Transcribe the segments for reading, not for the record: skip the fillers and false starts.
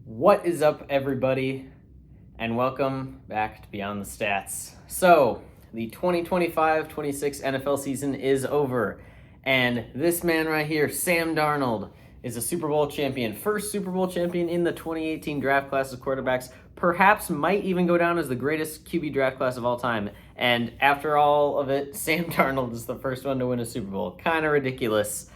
What is up, everybody, and welcome back to Beyond the Stats. So, the 2025-26 NFL season is over, and this man right here, Sam Darnold, is a Super Bowl champion. First Super Bowl champion in the 2018 draft class of quarterbacks. Perhaps might even go down as the greatest QB draft class of all time. And after all of it, Sam Darnold is the first one to win a Super Bowl. Kind of ridiculous.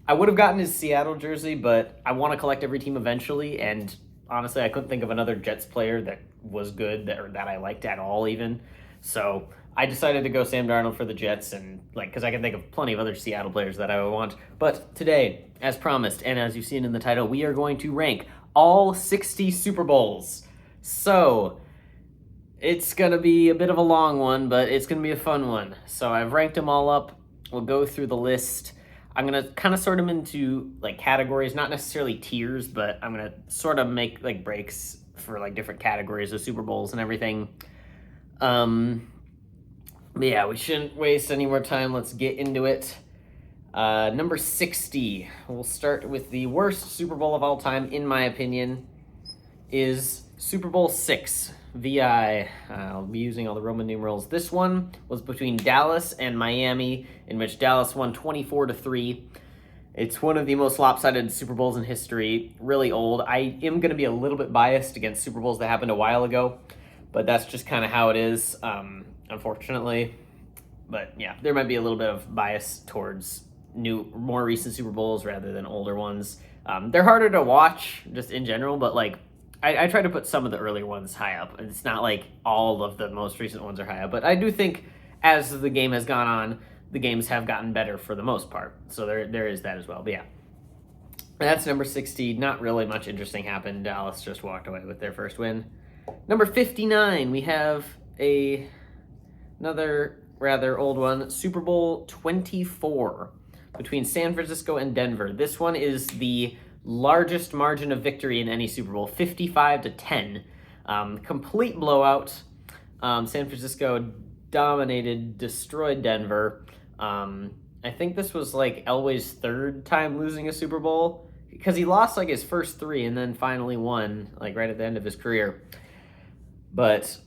I would have gotten his Seattle jersey, but I want to collect every team eventually, and honestly, I couldn't think of another Jets player that was good that I liked at all, even. So I decided to go Sam Darnold for the Jets, and because I can think of plenty of other Seattle players that I would want. But today, as promised, and as you've seen in the title, we are going to rank all 60 Super Bowls. So it's gonna be a bit of a long one, but it's gonna be a fun one. So I've ranked them all up. We'll go through the list. I'm going to kind of sort them into categories, not necessarily tiers, but I'm going to sort of make breaks for different categories of Super Bowls and everything. But yeah, we shouldn't waste any more time. Let's get into it. Number 60, we'll start with the worst Super Bowl of all time, in my opinion, is Super Bowl 6. VI. I'll be using all the Roman numerals. This one was between Dallas and Miami, in which Dallas won 24-3. It's one of the most lopsided Super Bowls in history. Really old. I am going to be a little bit biased against Super Bowls that happened a while ago, but that's just kind of how it is, unfortunately. But yeah, there might be a little bit of bias towards more recent Super Bowls rather than older ones. They're harder to watch just in general, but I try to put some of the earlier ones high up. It's not like all of the most recent ones are high up, but I do think as the game has gone on, the games have gotten better for the most part. So there is that as well. But yeah, that's number 60. Not really much interesting happened. Dallas just walked away with their first win. Number 59, we have another rather old one, Super Bowl 24 between San Francisco and Denver. This one is the largest margin of victory in any Super Bowl, 55-10. Complete blowout. San Francisco dominated, destroyed Denver. I think this was Elway's third time losing a Super Bowl, because he lost his first three and then finally won right at the end of his career. But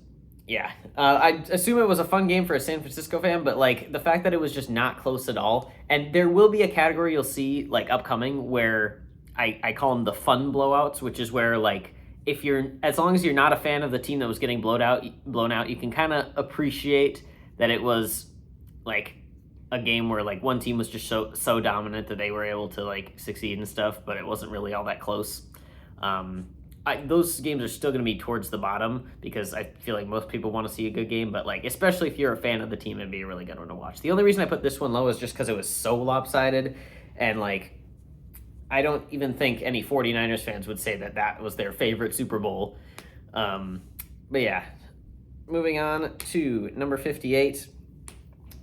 yeah, I assume it was a fun game for a San Francisco fan, but the fact that it was just not close at all. And there will be a category you'll see upcoming where I call them the fun blowouts, which is where as long as you're not a fan of the team that was getting blown out, you can kind of appreciate that it was a game where one team was just so dominant that they were able to succeed and stuff, but it wasn't really all that close. Those games are still going to be towards the bottom because I feel like most people want to see a good game, but especially if you're a fan of the team, it'd be a really good one to watch. The only reason I put this one low is just because it was so lopsided, and I don't even think any 49ers fans would say that was their favorite Super Bowl. But yeah, moving on to number 58.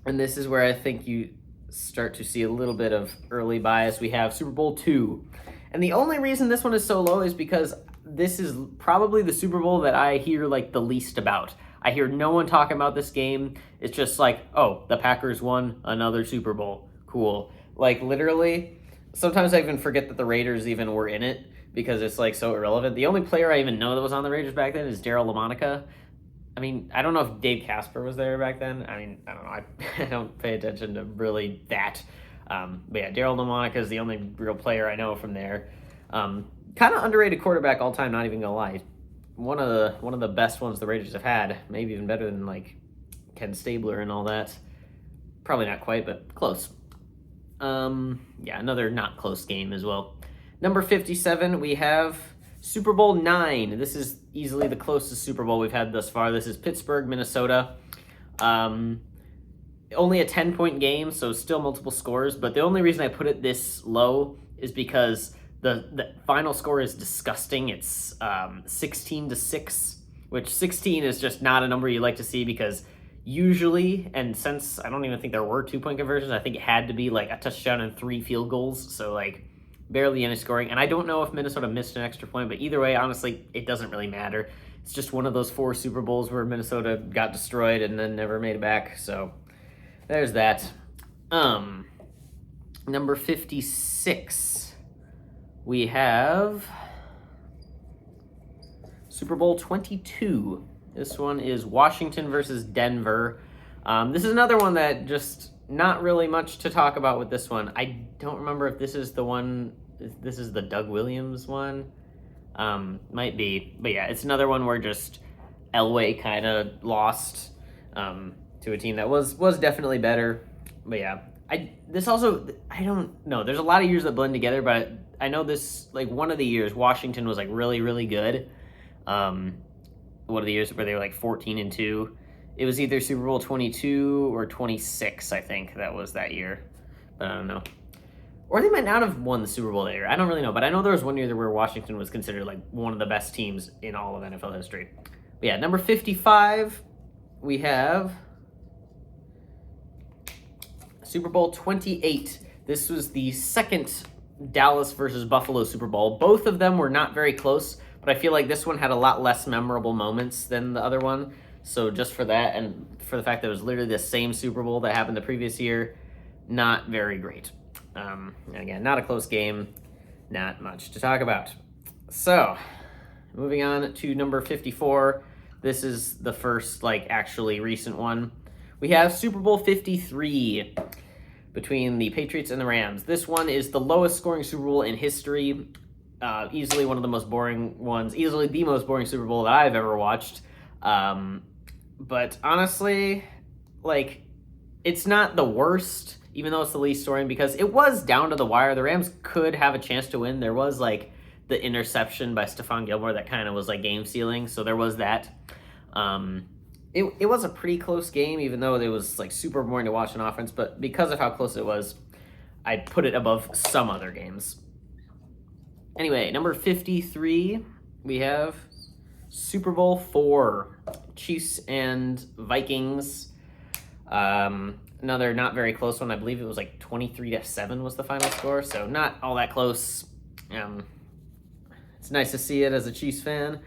And this is where I think you start to see a little bit of early bias. We have Super Bowl 2. And the only reason this one is so low is because this is probably the Super Bowl that I hear the least about. I hear no one talking about this game. It's just oh, the Packers won another Super Bowl. Cool. Literally, sometimes I even forget that the Raiders even were in it because it's so irrelevant. The only player I even know that was on the Raiders back then is Daryl LaMonica. I mean, I don't know if Dave Casper was there back then. I mean, I don't know. I don't pay attention to really that. But yeah, Daryl LaMonica is the only real player I know from there. Kind of underrated quarterback all time, not even gonna lie. One of the best ones the Raiders have had. Maybe even better than Ken Stabler and all that. Probably not quite, but close. Yeah, another not close game as well. Number 57, we have Super Bowl 9. This is easily the closest Super Bowl we've had thus far. This is Pittsburgh, Minnesota. Only a 10-point game, so still multiple scores, but the only reason I put it this low is because the final score is disgusting. It's 16-6, which 16 is just not a number you like to see because usually, and since I don't even think there were 2-point conversions, I think it had to be a touchdown and 3 field goals, so barely any scoring. And I don't know if Minnesota missed an extra point, but either way, honestly, it doesn't really matter. It's just one of those 4 Super Bowls where Minnesota got destroyed and then never made it back, so there's that. Number 56, we have Super Bowl 22. This one is Washington versus Denver. This is another one that just not really much to talk about with this one. I don't remember if this is the one, if this is the Doug Williams one. Might be. But yeah, it's another one where just Elway kind of lost to a team that was definitely better. But yeah, I don't know. There's a lot of years that blend together, but I know this, like, one of the years Washington was like really, really good. One of the years where they were like 14-2. It was either Super Bowl 22 or 26, I think that was that year. But I don't know. Or they might not have won the Super Bowl that year. I don't really know. But I know there was one year where Washington was considered like one of the best teams in all of NFL history. But yeah, number 55, we have Super Bowl 28. This was the second Dallas versus Buffalo Super Bowl. Both of them were not very close, but I feel like this one had a lot less memorable moments than the other one. So just for that, and for the fact that it was literally the same Super Bowl that happened the previous year, not very great. And again, not a close game, not much to talk about. So, moving on to number 54. This is the first, like, actually recent one. We have Super Bowl 53 between the Patriots and the Rams. This one is the lowest scoring Super Bowl in history. Easily one of the most boring ones. Easily the most boring Super Bowl that I've ever watched. But honestly, like, it's not the worst, even though it's the least scoring, because it was down to the wire. The Rams could have a chance to win. There was, like, the interception by Stephon Gilmore that kind of was, like, game sealing, so there was that. It was a pretty close game, even though it was, like, super boring to watch on offense, but because of how close it was, I put it above some other games. Anyway, number 53, we have Super Bowl 4, Chiefs and Vikings. Another not very close one. I believe it was like 23-7 was the final score, so not all that close. It's nice to see it as a Chiefs fan,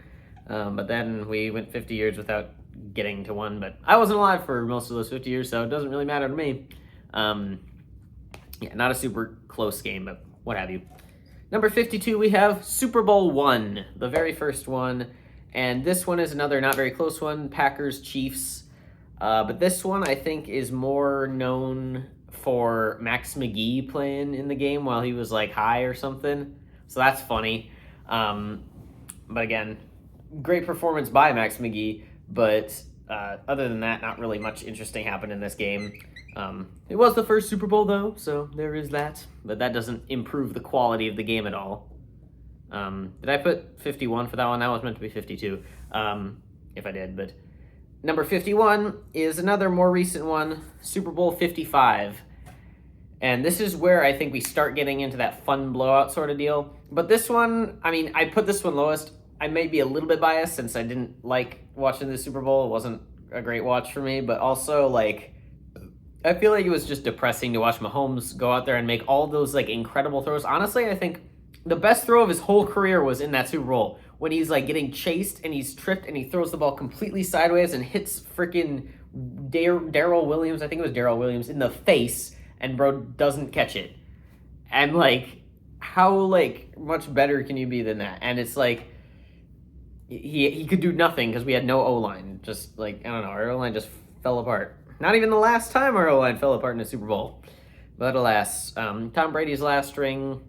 but then we went 50 years without getting to one, but I wasn't alive for most of those 50 years, so it doesn't really matter to me. Yeah, not a super close game, but what have you. Number 52, we have Super Bowl 1, the very first one. And this one is another not very close one, Packers, Chiefs. But this one, I think, is more known for Max McGee playing in the game while he was, like, high or something. So that's funny. But again, great performance by Max McGee. But other than that, not really much interesting happened in this game. It was the first Super Bowl, though, so there is that. But that doesn't improve the quality of the game at all. Did I put 51 for that one? That was meant to be 52, if I did. But number 51 is another more recent one, Super Bowl 55. And this is where I think we start getting into that fun blowout sort of deal. But this one, I mean, I put this one lowest. I may be a little bit biased since I didn't like watching the Super Bowl. It wasn't a great watch for me. But also, like, I feel like it was just depressing to watch Mahomes go out there and make all those, like, incredible throws. Honestly, I think the best throw of his whole career was in that Super Bowl when he's, like, getting chased and he's tripped and he throws the ball completely sideways and hits freaking Darrell Williams, I think it was Darrell Williams, in the face, and bro doesn't catch it. And, like, how, like, much better can you be than that? And it's like he could do nothing because we had no O-line. Just, like, I don't know, our O-line just fell apart. Not even the last time our O-line fell apart in a Super Bowl. But alas, Tom Brady's last ring,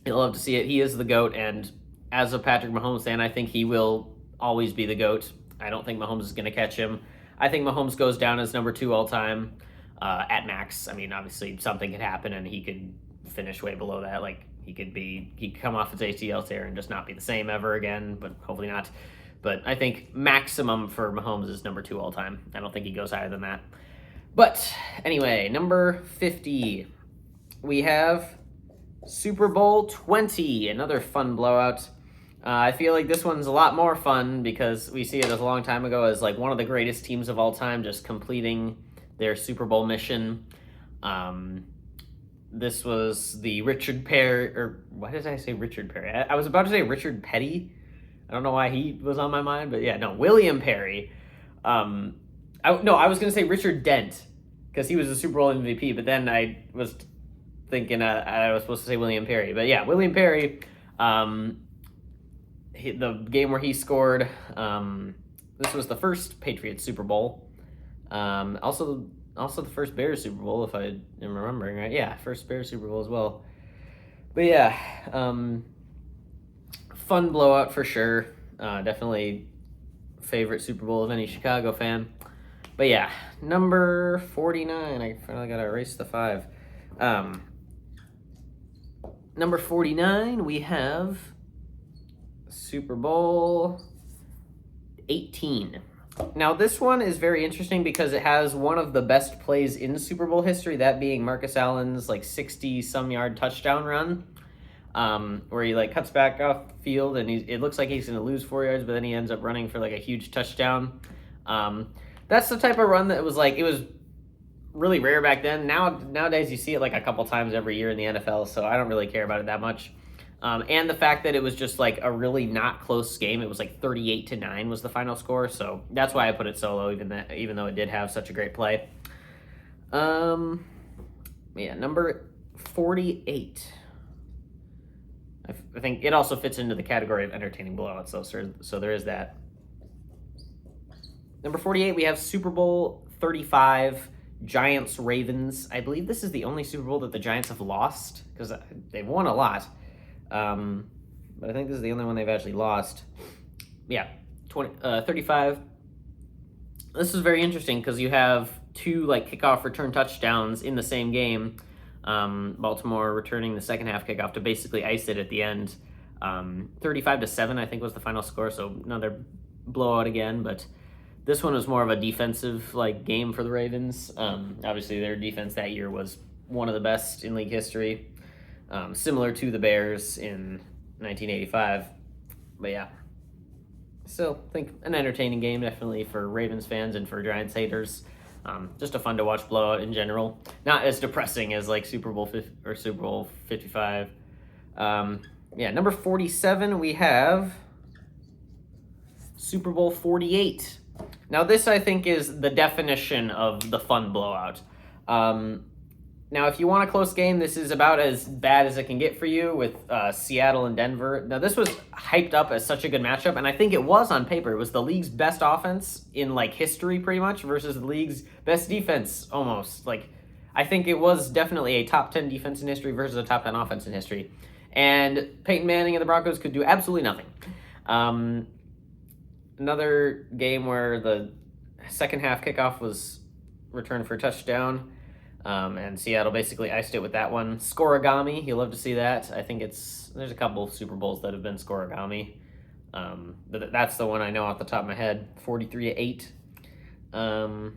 you'll love to see it. He is the GOAT, and as a Patrick Mahomes fan, I think he will always be the GOAT. I don't think Mahomes is going to catch him. I think Mahomes goes down as number 2 all-time at max. I mean, obviously, something could happen, and he could finish way below that. Like, he could come off his ACL tear and just not be the same ever again, but hopefully not. But I think maximum for Mahomes is number 2 all-time. I don't think he goes higher than that. But anyway, number 50, we have Super Bowl 20, another fun blowout. I feel like this one's a lot more fun because we see it as a long time ago as, like, one of the greatest teams of all time just completing their Super Bowl mission. This was the Richard Perry, or why did I say Richard Perry? I was about to say Richard Petty. I don't know why he was on my mind, but yeah, no, William Perry. I was going to say Richard Dent because he was a Super Bowl MVP, but then I was thinking I was supposed to say William Perry. But yeah, William Perry, the game where he scored. This was the first Patriots Super Bowl. Also the first Bears Super Bowl, if I am remembering right. Yeah, first Bears Super Bowl as well. But yeah, fun blowout for sure. Definitely favorite Super Bowl of any Chicago fan. But yeah, number 49. I finally got to erase the 5. Number 49, we have Super Bowl 18. Now, this one is very interesting because it has one of the best plays in Super Bowl history, that being Marcus Allen's 60-some yard touchdown run, where he cuts back off the field and it looks like he's going to lose 4 yards, but then he ends up running for a huge touchdown. That's the type of run that was it was really rare back then. Nowadays you see it a couple times every year in the NFL, so I don't really care about it that much. And the fact that it was just a really not close game. It was 38-9 was the final score, so that's why I put it solo, even though it did have such a great play. Yeah, number 48. I think it also fits into the category of entertaining blowouts, so there is that. Number 48, we have Super Bowl 35, Giants-Ravens. I believe this is the only Super Bowl that the Giants have lost, because they've won a lot. But I think this is the only one they've actually lost. Yeah, 35. This is very interesting because you have two kickoff return touchdowns in the same game. Baltimore returning the second half kickoff to basically ice it at the end. 35-7, I think, was the final score. So another blowout again, but this one was more of a defensive game for the Ravens. Obviously, their defense that year was one of the best in league history. Similar to the Bears in 1985. But yeah, still think an entertaining game, definitely for Ravens fans and for Giants haters. Just a fun to watch blowout in general. Not as depressing as Super Bowl 55. Yeah, number 47, we have Super Bowl 48. Now this, I think, is the definition of the fun blowout. Now, if you want a close game, this is about as bad as it can get for you with Seattle and Denver. Now, this was hyped up as such a good matchup, and I think it was on paper. It was the league's best offense in history, pretty much, versus the league's best defense, almost. I think it was definitely a top 10 defense in history versus a top 10 offense in history. And Peyton Manning and the Broncos could do absolutely nothing. Another game where the second half kickoff was returned for a touchdown. And Seattle basically iced it with that one. Scorigami, you love to see that. I think there's a couple of Super Bowls that have been scorigami. But that's the one I know off the top of my head, 43-8. And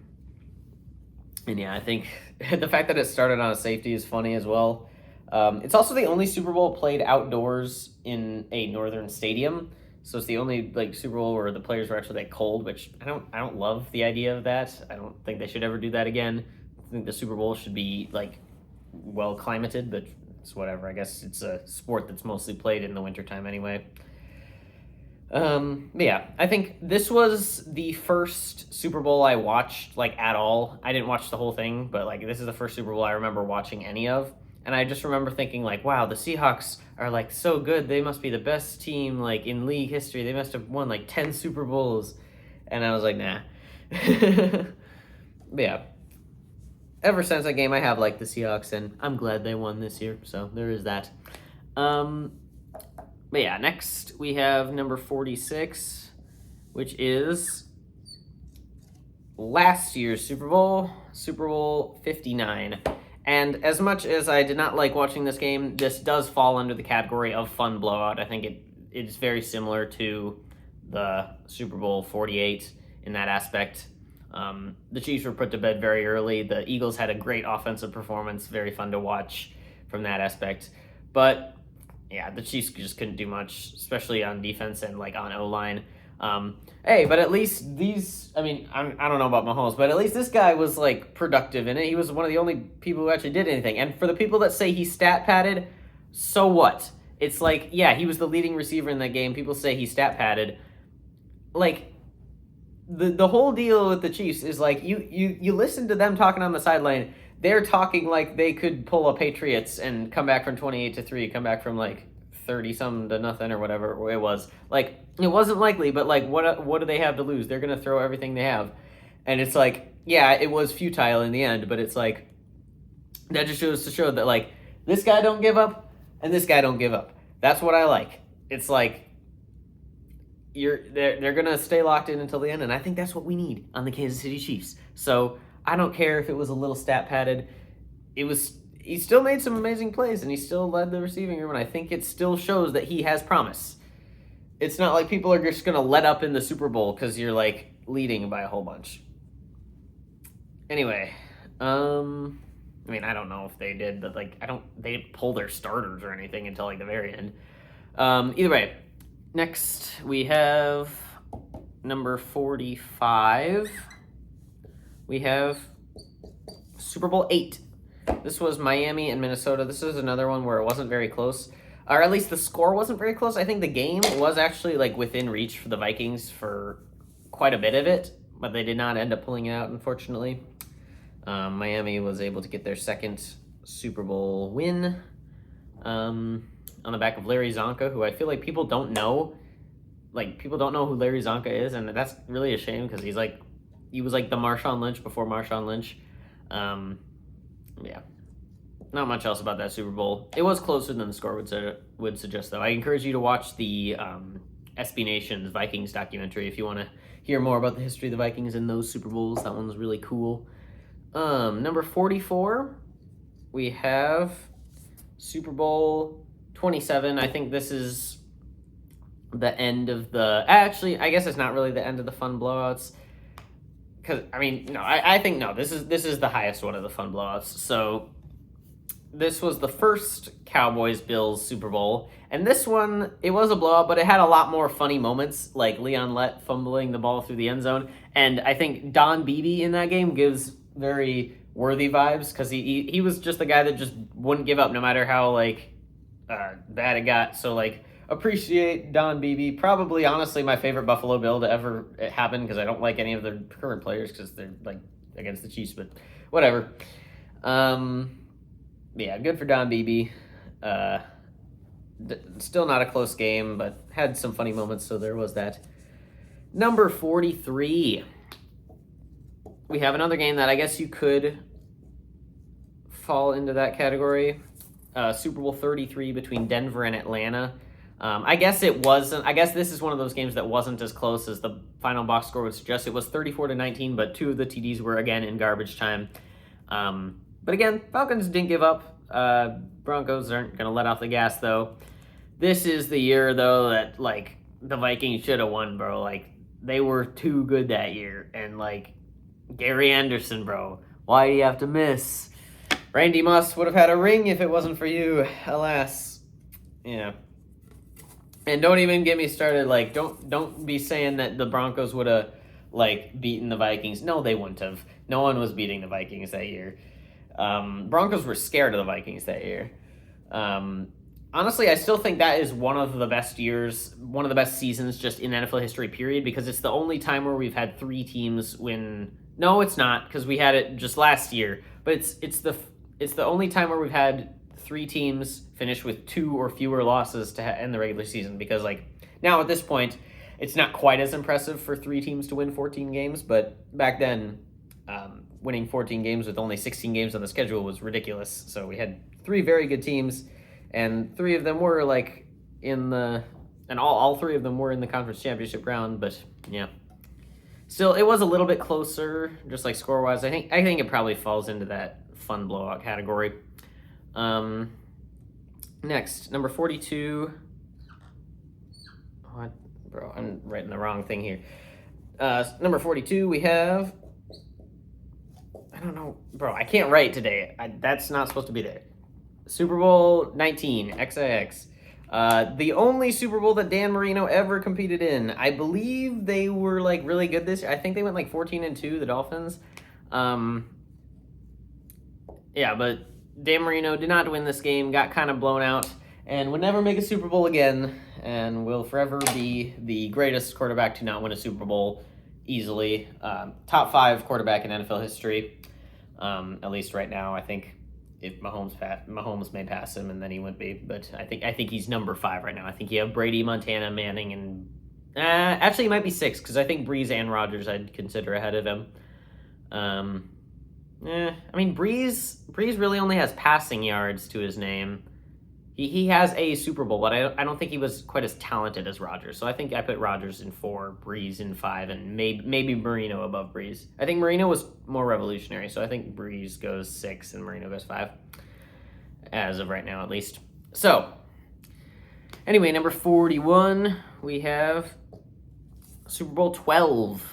yeah, I think the fact that it started on a safety is funny as well. It's also the only Super Bowl played outdoors in a northern stadium. So it's the only Super Bowl where the players were actually cold, which I don't love the idea of that. I don't think they should ever do that again. I think the Super Bowl should be well climated, but it's whatever. I guess it's a sport that's mostly played in the wintertime anyway. But yeah, I think this was the first Super Bowl I watched at all. I didn't watch the whole thing, but this is the first Super Bowl I remember watching any of. And I just remember thinking wow, the Seahawks are so good. They must be the best team in league history. They must have won 10 Super Bowls. And I was nah. But yeah. Ever since that game, I have the Seahawks, and I'm glad they won this year. So there is that. But yeah, next we have number 46, which is last year's Super Bowl, Super Bowl 59. And as much as I did not like watching this game, this does fall under the category of fun blowout. I think it's very similar to the Super Bowl 48 in that aspect. The Chiefs were put to bed very early. The Eagles had a great offensive performance, very fun to watch from that aspect. But yeah, the Chiefs just couldn't do much, especially on defense and on O-line. Hey, but at least I don't know about Mahomes, but at least this guy was productive in it. He was one of the only people who actually did anything. And for the people that say he stat padded, so what? It's yeah, he was the leading receiver in that game. People say he stat padded. The whole deal with the Chiefs is you listen to them talking on the sideline. They're talking like they could pull a Patriots and come back from 28-3, come back from 30-some to nothing or whatever it was. Like, it wasn't likely, but like, what do they have to lose? They're gonna throw everything they have, and it's like, yeah, it was futile in the end, but it's like that just shows to show that like this guy don't give up and this guy don't give up. That's what I like. It's like they're gonna stay locked in until the end, and I think that's what we need on the Kansas City Chiefs. So I don't care if it was a little stat padded. He still made some amazing plays, and he still led the receiving room, and I think it still shows that he has promise. It's not like people are just going to let up in the Super Bowl because you're, like, leading by a whole bunch. Anyway, I mean, I don't know if they did, but, like, they didn't pull their starters or anything until, like, the very end. Either way, next we have number 45. We have Super Bowl 8. This was Miami and Minnesota. This is another one where it wasn't very close. Or at least the score wasn't very close. I think the game was actually like within reach for the Vikings for quite a bit of it, but they did not end up pulling it out, unfortunately. Miami was able to get their second Super Bowl win on the back of Larry Zonka, who I feel like people don't know. Like, people don't know who Larry Zonka is, and that's really a shame because he was like the Marshawn Lynch before Marshawn Lynch. Yeah, not much else about that Super Bowl. It was closer than the score would suggest, though. I encourage you to watch the SB Nation's Vikings documentary if you want to hear more about the history of the Vikings in those Super Bowls. That one's really cool. Number 44, we have Super Bowl 27. I think this is the end of the... Actually, I guess it's not really the end of the fun blowouts. Because, I mean, no, I think, no, this is the highest one of the fun blowouts. So, this was the first Cowboys-Bills Super Bowl. And this one, it was a blowout, but it had a lot more funny moments, like Leon Lett fumbling the ball through the end zone. And I think Don Beebe in that game gives very worthy vibes, because he was just the guy that just wouldn't give up no matter how, like, bad it got. So, like, appreciate Don Beebe. Probably, honestly, my favorite Buffalo Bill to ever happen, because I don't like any of the current players because they're like against the Chiefs, but whatever. Yeah, good for Don Beebe. Still not a close game, but had some funny moments, so there was that. Number 43. We have another game that I guess you could fall into that category. Super Bowl 33 between Denver and Atlanta. I guess it wasn't. I guess this is one of those games that wasn't as close as the final box score would suggest. It was 34-19, but two of the TDs were again in garbage time. But again, Falcons didn't give up. Broncos aren't going to let off the gas, though. This is the year, though, that like the Vikings should have won, bro. Like, they were too good that year, and like Gary Anderson, bro. Why do you have to miss? Randy Moss would have had a ring if it wasn't for you, alas. Yeah. And don't even get me started, like, don't be saying that the Broncos would have, like, beaten the Vikings. No, they wouldn't have. No one was beating the Vikings that year. Broncos were scared of the Vikings that year. Honestly, I still think that is one of the best years, one of the best seasons just in NFL history, period, because it's the only time where we've had three teams win. No, it's not, because we had it just last year. But it's the only time where we've had three teams finish with two or fewer losses to end the regular season, because like now at this point it's not quite as impressive for three teams to win 14 games, but back then winning 14 games with only 16 games on the schedule was ridiculous. So we had three very good teams, and three of them were like all three of them were in the conference championship round. But yeah, still it was a little bit closer, just like score wise. I think it probably falls into that fun blowout category. Next, number 42. What? Bro, I'm writing the wrong thing here. Number 42, we have... I don't know. Bro, I can't write today. That's not supposed to be there. Super Bowl 19, XIX. The only Super Bowl that Dan Marino ever competed in. I believe they were, like, really good this year. I think they went, like, 14-2, the Dolphins. Yeah, but Dan Marino did not win this game, got kind of blown out, and would never make a Super Bowl again, and will forever be the greatest quarterback to not win a Super Bowl easily. Top 5 quarterback in NFL history, at least right now, I think. if Mahomes may pass him, and then he wouldn't be. But I think he's number 5 right now. I think you have Brady, Montana, Manning, and actually he might be 6 because I think Breeze and Rodgers I'd consider ahead of him. I mean Breeze really only has passing yards to his name. He has a Super Bowl, but I don't think he was quite as talented as Rodgers. So I think I put Rodgers in 4, Breeze in 5, and maybe Marino above Breeze. I think Marino was more revolutionary, so I think Breeze goes 6 and Marino goes 5, as of right now at least. So, anyway, number 41, we have Super Bowl 12.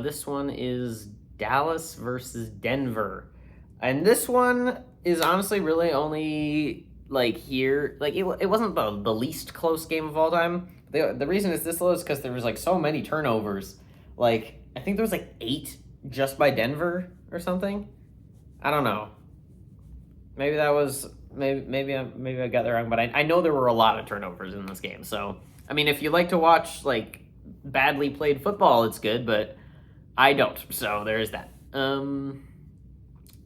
This one is Dallas versus Denver. And this one is honestly really only... here, it wasn't the least close game of all time. The reason it's this low is because there was so many turnovers. I think there was 8 just by Denver or something. I don't know. Maybe that was maybe I got that wrong, but I know there were a lot of turnovers in this game. So I mean, if you like to watch badly played football, it's good, but I don't. So there is that.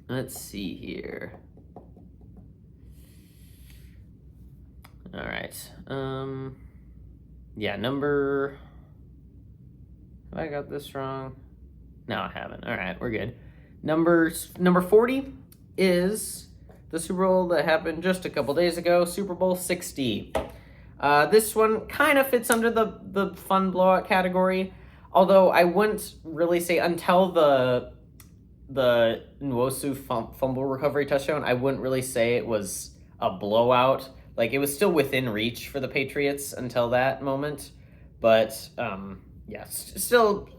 Let's see here. All right. Yeah, number... Have I got this wrong? No, I haven't. All right, we're good. Number 40 is the Super Bowl that happened just a couple days ago, Super Bowl 60. This one kind of fits under the fun blowout category, although I wouldn't really say until the Nwosu fumble recovery touchdown, I wouldn't really say it was a blowout. It was still within reach for the Patriots until that moment. But, still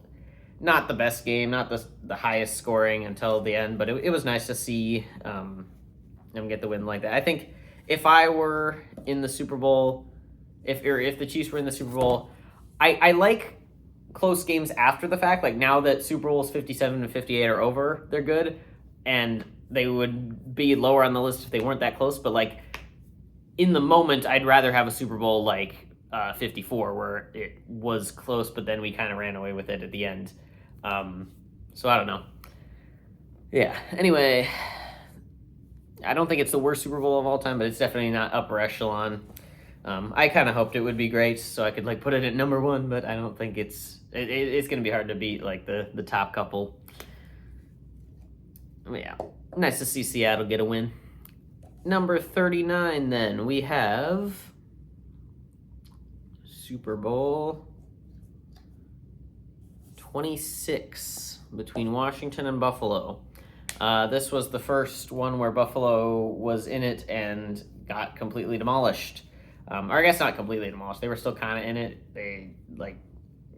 not the best game, not the highest scoring until the end. But it was nice to see them get the win like that. I think if I were in the Super Bowl, if the Chiefs were in the Super Bowl, I like close games after the fact. Now that Super Bowls 57 and 58 are over, they're good. And they would be lower on the list if they weren't that close. But, in the moment, I'd rather have a Super Bowl 54 where it was close, but then we kind of ran away with it at the end. So I don't know. Yeah, anyway, I don't think it's the worst Super Bowl of all time, but it's definitely not upper echelon. I kind of hoped it would be great, so I could put it at number 1, but I don't think it's going to be hard to beat the top couple. Yeah, nice to see Seattle get a win. Number 39, then, we have Super Bowl 26 between Washington and Buffalo. This was the first one where Buffalo was in it and got completely demolished. Or I guess not completely demolished. They were still kind of in it. They, it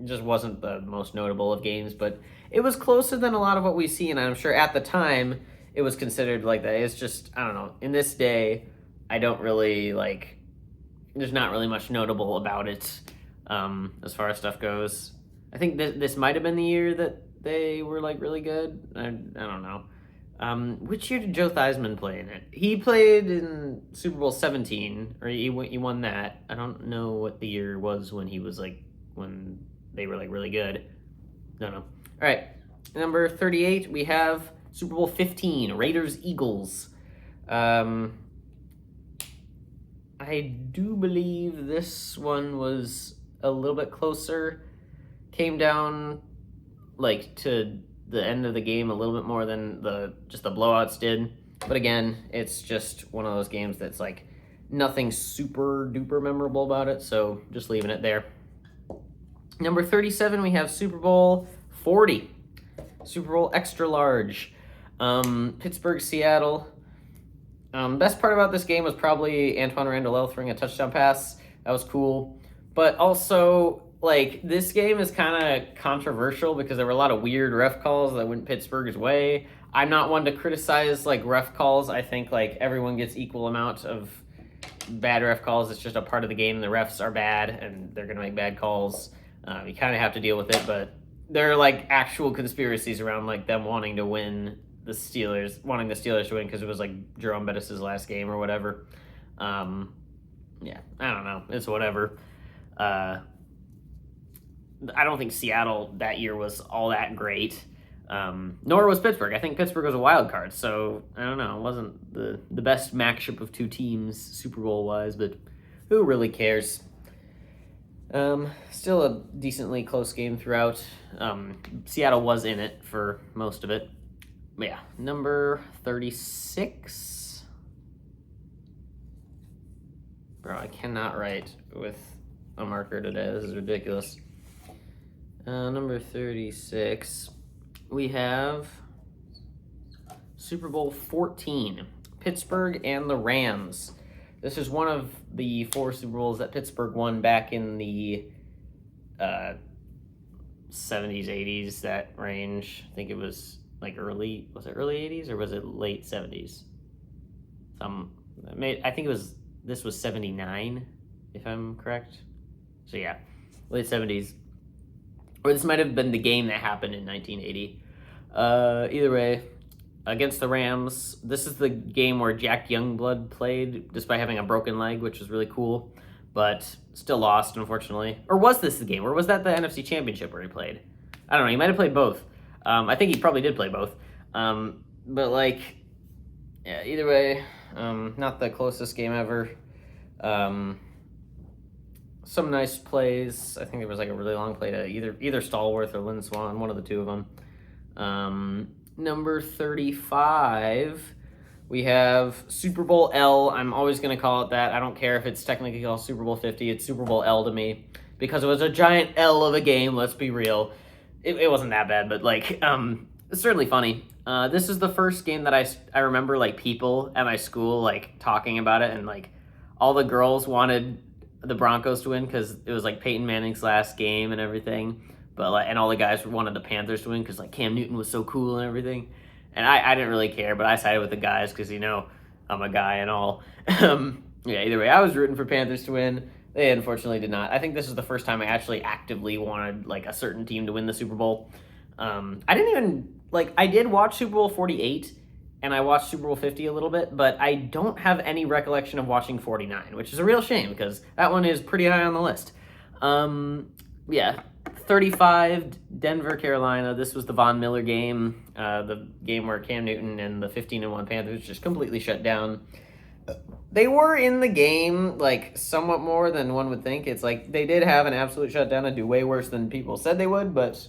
just wasn't the most notable of games, but it was closer than a lot of what we see, and I'm sure at the time it was considered like that. It's just, I don't know, in this day, I don't really, there's not really much notable about it as far as stuff goes. I think this might have been the year that they were, really good. I don't know. Which year did Joe Theismann play in it? He played in Super Bowl 17, or he won that. I don't know what the year was when he was, when they were, really good. Don't know. All right, number 38, we have Super Bowl 15, Raiders-Eagles. I do believe this one was a little bit closer. Came down, to the end of the game a little bit more than the blowouts did. But again, it's just one of those games that's, nothing super-duper memorable about it, so just leaving it there. Number 37, we have Super Bowl 40. Super Bowl Extra Large. Pittsburgh, Seattle. Best part about this game was probably Antoine Randall throwing a touchdown pass. That was cool. But also, this game is kind of controversial because there were a lot of weird ref calls that went Pittsburgh's way. I'm not one to criticize, ref calls. I think, everyone gets equal amount of bad ref calls. It's just a part of the game. The refs are bad, and they're going to make bad calls. You kind of have to deal with it, but there are, actual conspiracies around, them wanting to win the Steelers to win because it was Jerome Bettis' last game or whatever. Yeah, I don't know. It's whatever. I don't think Seattle that year was all that great. Nor was Pittsburgh. I think Pittsburgh was a wild card, so I don't know. It wasn't the best matchup of two teams Super Bowl wise, but who really cares? Still a decently close game throughout. Seattle was in it for most of it. But yeah, number 36. Bro, I cannot write with a marker today. This is ridiculous. Number 36. We have Super Bowl 14. Pittsburgh and the Rams. This is one of the 4 Super Bowls that Pittsburgh won back in the 70s, 80s, that range. I think it was like early 80s or was it late 70s? I think this was 79, if I'm correct. So yeah, late 70s. Or this might have been the game that happened in 1980. Either way, against the Rams, this is the game where Jack Youngblood played, despite having a broken leg, which was really cool, but still lost, unfortunately. Or was this the game? Or was that the NFC Championship where he played? I don't know. He might have played both. I think he probably did play both. But, like, yeah, either way, not the closest game ever. Some nice plays. I think there was, like, a really long play to either Stallworth or Lynn Swan, one of the two of them. Number 35, we have Super Bowl L. I'm always going to call it that. I don't care if it's technically called Super Bowl 50. It's Super Bowl L to me because it was a giant L of a game, let's be real. It wasn't that bad, but, like, it's certainly funny. This is the first game that I remember, like, people at my school, like, talking about it, and, like, all the girls wanted the Broncos to win because it was, like, Peyton Manning's last game and everything. But like, and all the guys wanted the Panthers to win because like Cam Newton was so cool and everything. And I didn't really care, but I sided with the guys because, you know, I'm a guy and all. Yeah, either way, I was rooting for Panthers to win. They unfortunately did not. I think this is the first time I actually actively wanted like a certain team to win the Super Bowl. I didn't even, like, I did watch Super Bowl 48 and I watched Super Bowl 50 a little bit, but I don't have any recollection of watching 49, which is a real shame because that one is pretty high on the list. Yeah, 35, Denver, Carolina. This was the Von Miller game, the game where Cam Newton and the 15-1 Panthers just completely shut down. They were in the game, like, somewhat more than one would think. It's like they did have an absolute shutdown and do way worse than people said they would, but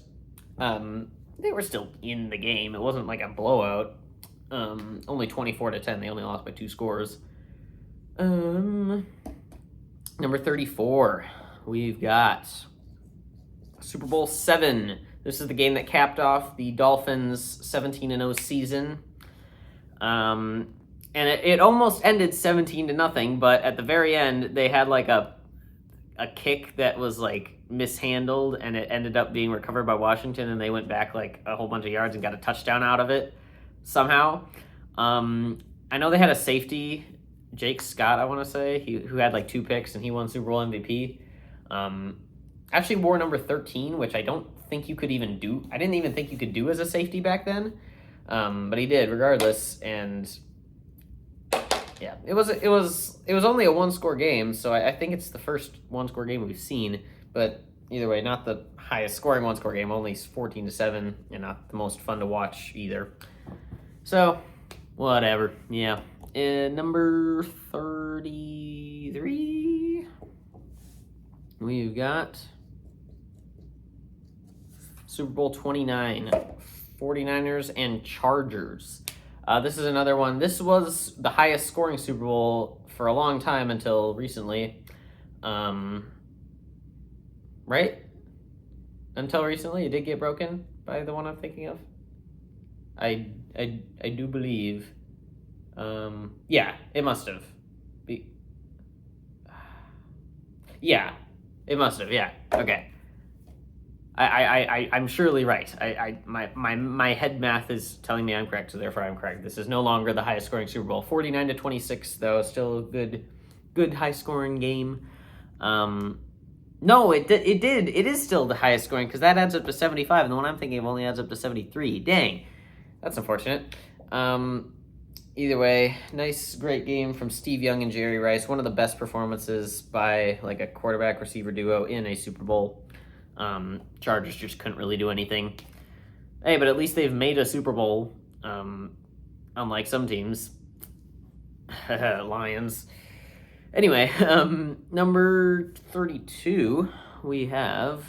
they were still in the game. It wasn't like a blowout. Only 24-10. They only lost by 2 scores. Number 34, we've got Super Bowl 7. This is the game that capped off the Dolphins' 17-0 season. And it almost ended 17-0, but at the very end, they had like a kick that was like mishandled, and it ended up being recovered by Washington, and they went back like a whole bunch of yards and got a touchdown out of it somehow. I know they had a safety, Jake Scott, I want to say, who had like 2 picks, and he won Super Bowl MVP. Actually wore number 13, which I don't think you could even do. I didn't even think you could do as a safety back then, but he did regardless. And yeah, it was only a 1-score game, so I think it's the first 1-score game we've seen. But either way, not the highest scoring 1-score game, only 14-7, and not the most fun to watch either. So whatever. Yeah, number 33, we've got Super Bowl 29, 49ers and Chargers. This is another one. This was the highest scoring Super Bowl for a long time until recently. Right? Until recently, it did get broken by the one I'm thinking of. I do believe. Yeah, it must have. Yeah, it must have. Yeah. Okay. I'm surely right. My head math is telling me I'm correct, so therefore I'm correct. This is no longer the highest scoring Super Bowl. 49-26, though, still a good high scoring game. No, it is still the highest scoring because that adds up to 75, and the one I'm thinking of only adds up to 73. Dang, that's unfortunate. Either way, nice, great game from Steve Young and Jerry Rice. One of the best performances by like a quarterback receiver duo in a Super Bowl. Chargers just couldn't really do anything. Hey, but at least they've made a Super Bowl, unlike some teams. Lions. Anyway, number 32, we have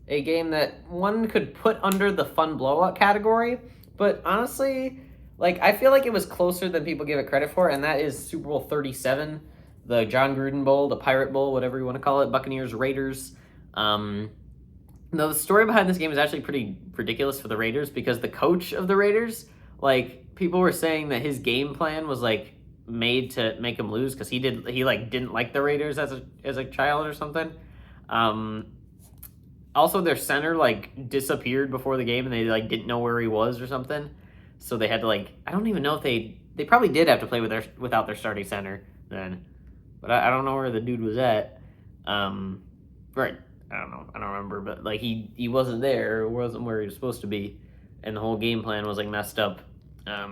a game that one could put under the fun blowout category, but honestly, like, I feel like it was closer than people give it credit for, and that is Super Bowl 37, the John Gruden Bowl, the Pirate Bowl, whatever you want to call it, Buccaneers, Raiders. The story behind this game is actually pretty ridiculous for the Raiders, because the coach of the Raiders, like, people were saying that his game plan was, like, made to make him lose, because he didn't like the Raiders as a child or something. Also, their center, like, disappeared before the game, and they, like, didn't know where he was or something. So they had to, like, I don't even know if they probably did have to play without their starting center then. But I don't know where the dude was at. Right. I don't know. I don't remember. But, like, he wasn't there. Or wasn't where he was supposed to be. And the whole game plan was, like, messed up.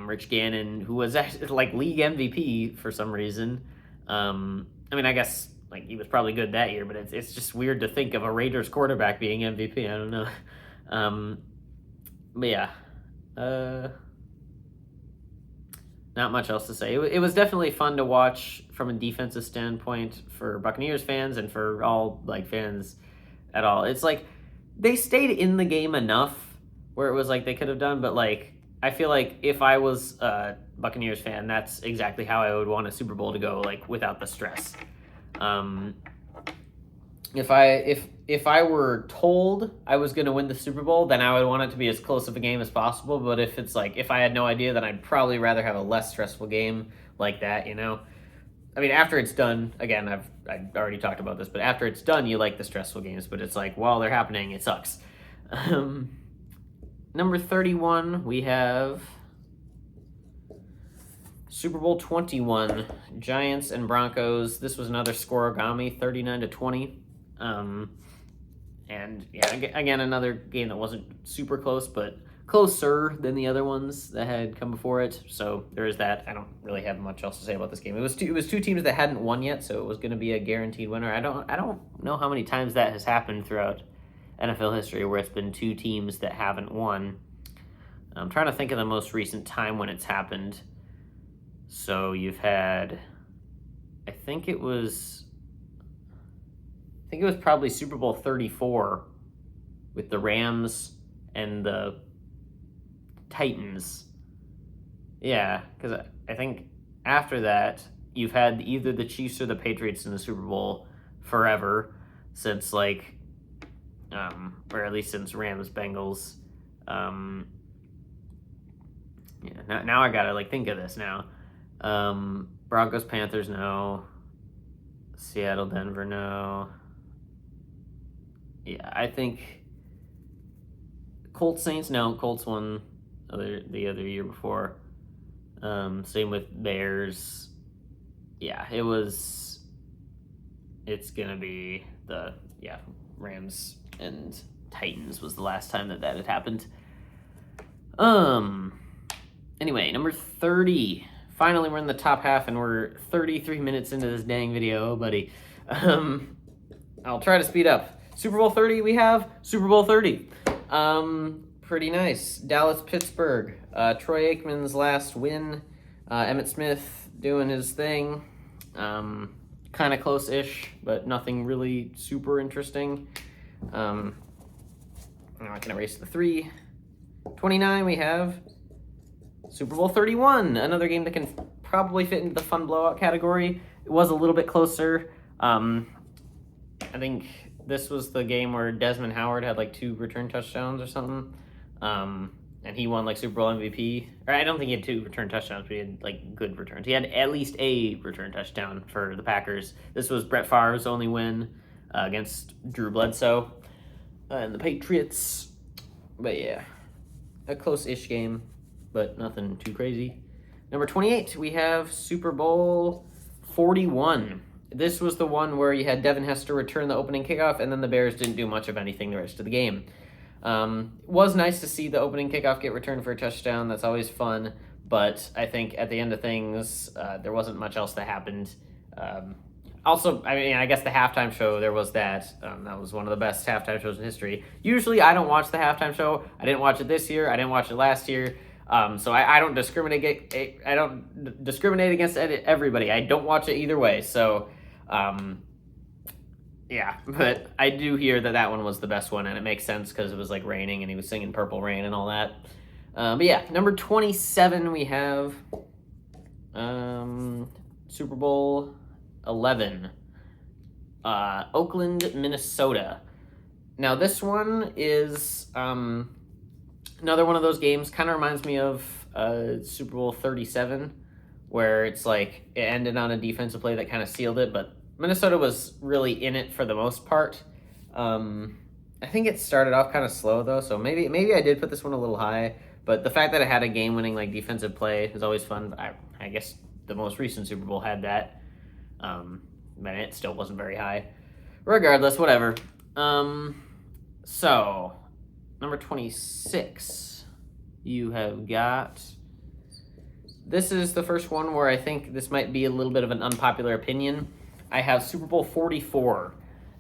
Rich Gannon, who was actually, like, league MVP for some reason. I mean, I guess, like, he was probably good that year, but it's just weird to think of a Raiders quarterback being MVP. I don't know. But yeah. Not much else to say. It was definitely fun to watch from a defensive standpoint for Buccaneers fans and for all, like, fans at all. It's like they stayed in the game enough where it was like they could have done, but, like, I feel like if I was a Buccaneers fan, that's exactly how I would want a Super Bowl to go, like, without the stress. If I were told I was going to win the Super Bowl, then I would want it to be as close of a game as possible. But if it's like, if I had no idea, then I'd probably rather have a less stressful game like that, you know? I mean, after it's done, again, I've already talked about this, but after it's done, you like the stressful games. But it's like, while they're happening, it sucks. Number 31, we have Super Bowl 21, Giants and Broncos. This was another scoreogami, 39-20. And yeah, again, another game that wasn't super close, but closer than the other ones that had come before it. So there is that. I don't really have much else to say about this game. It was two teams that hadn't won yet, so it was going to be a guaranteed winner. I don't know how many times that has happened throughout NFL history where it's been two teams that haven't won. I'm trying to think of the most recent time when it's happened. So you've had, I think it was probably Super Bowl 34 with the Rams and the Titans. Yeah, because I think after that, you've had either the Chiefs or the Patriots in the Super Bowl forever since, like, or at least since Rams Bengals. Yeah, now I gotta, like, think of this now. Broncos Panthers, no. Seattle Denver, no. Yeah, I think Colts Saints, no. Colts won the other year before. Same with Bears. Yeah, it's gonna be Rams and Titans was the last time that had happened. Anyway, number 30. Finally, we're in the top half, and we're 33 minutes into this dang video, buddy. I'll try to speed up. Super Bowl 30, we have Super Bowl 30. Pretty nice. Dallas-Pittsburgh. Troy Aikman's last win. Emmitt Smith doing his thing. Kind of close-ish, but nothing really super interesting. Now I can erase the 3. 29, we have Super Bowl 31, another game that can probably fit into the fun blowout category. It was a little bit closer. I think this was the game where Desmond Howard had, like, 2 return touchdowns or something. And he won, like, Super Bowl MVP. Or I don't think he had 2 return touchdowns, but he had, like, good returns. He had at least a return touchdown for the Packers. This was Brett Favre's only win against Drew Bledsoe and the Patriots. But yeah, a close-ish game, but nothing too crazy. Number 28, we have Super Bowl 41. This was the one where you had Devin Hester return the opening kickoff, and then the Bears didn't do much of anything the rest of the game. Was nice to see the opening kickoff get returned for a touchdown. That's always fun, but I think at the end of things, there wasn't much else that happened. Also, I mean, I guess the halftime show, there was that. That was one of the best halftime shows in history. Usually, I don't watch the halftime show. I didn't watch it this year. I didn't watch it last year. So I don't discriminate. I don't discriminate against everybody. I don't watch it either way. So, yeah. But I do hear that one was the best one, and it makes sense because it was like raining, and he was singing "Purple Rain" and all that. But yeah, number 27 we have Super Bowl 11, Oakland, Minnesota. Now this one is another one of those games. Kind of reminds me of Super Bowl 37, where it's like it ended on a defensive play that kind of sealed it, but Minnesota was really in it for the most part. I think it started off kind of slow though, so maybe I did put this one a little high. But the fact that it had a game-winning like defensive play is always fun. I guess the most recent Super Bowl had that. But it still wasn't very high. Regardless, whatever. So, number 26, you have got... This is the first one where I think this might be a little bit of an unpopular opinion. I have Super Bowl 44.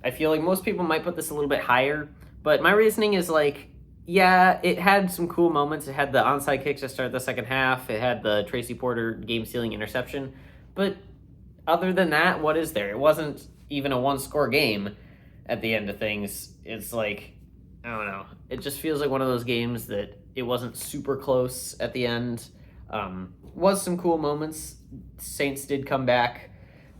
I feel like most people might put this a little bit higher, but my reasoning is like, yeah, it had some cool moments. It had the onside kick to start the second half. It had the Tracy Porter game-sealing interception. But other than that, what is there? It wasn't even a one-score game at the end of things. It's like, I don't know. It just feels like one of those games that it wasn't super close at the end. Was some cool moments. Saints did come back,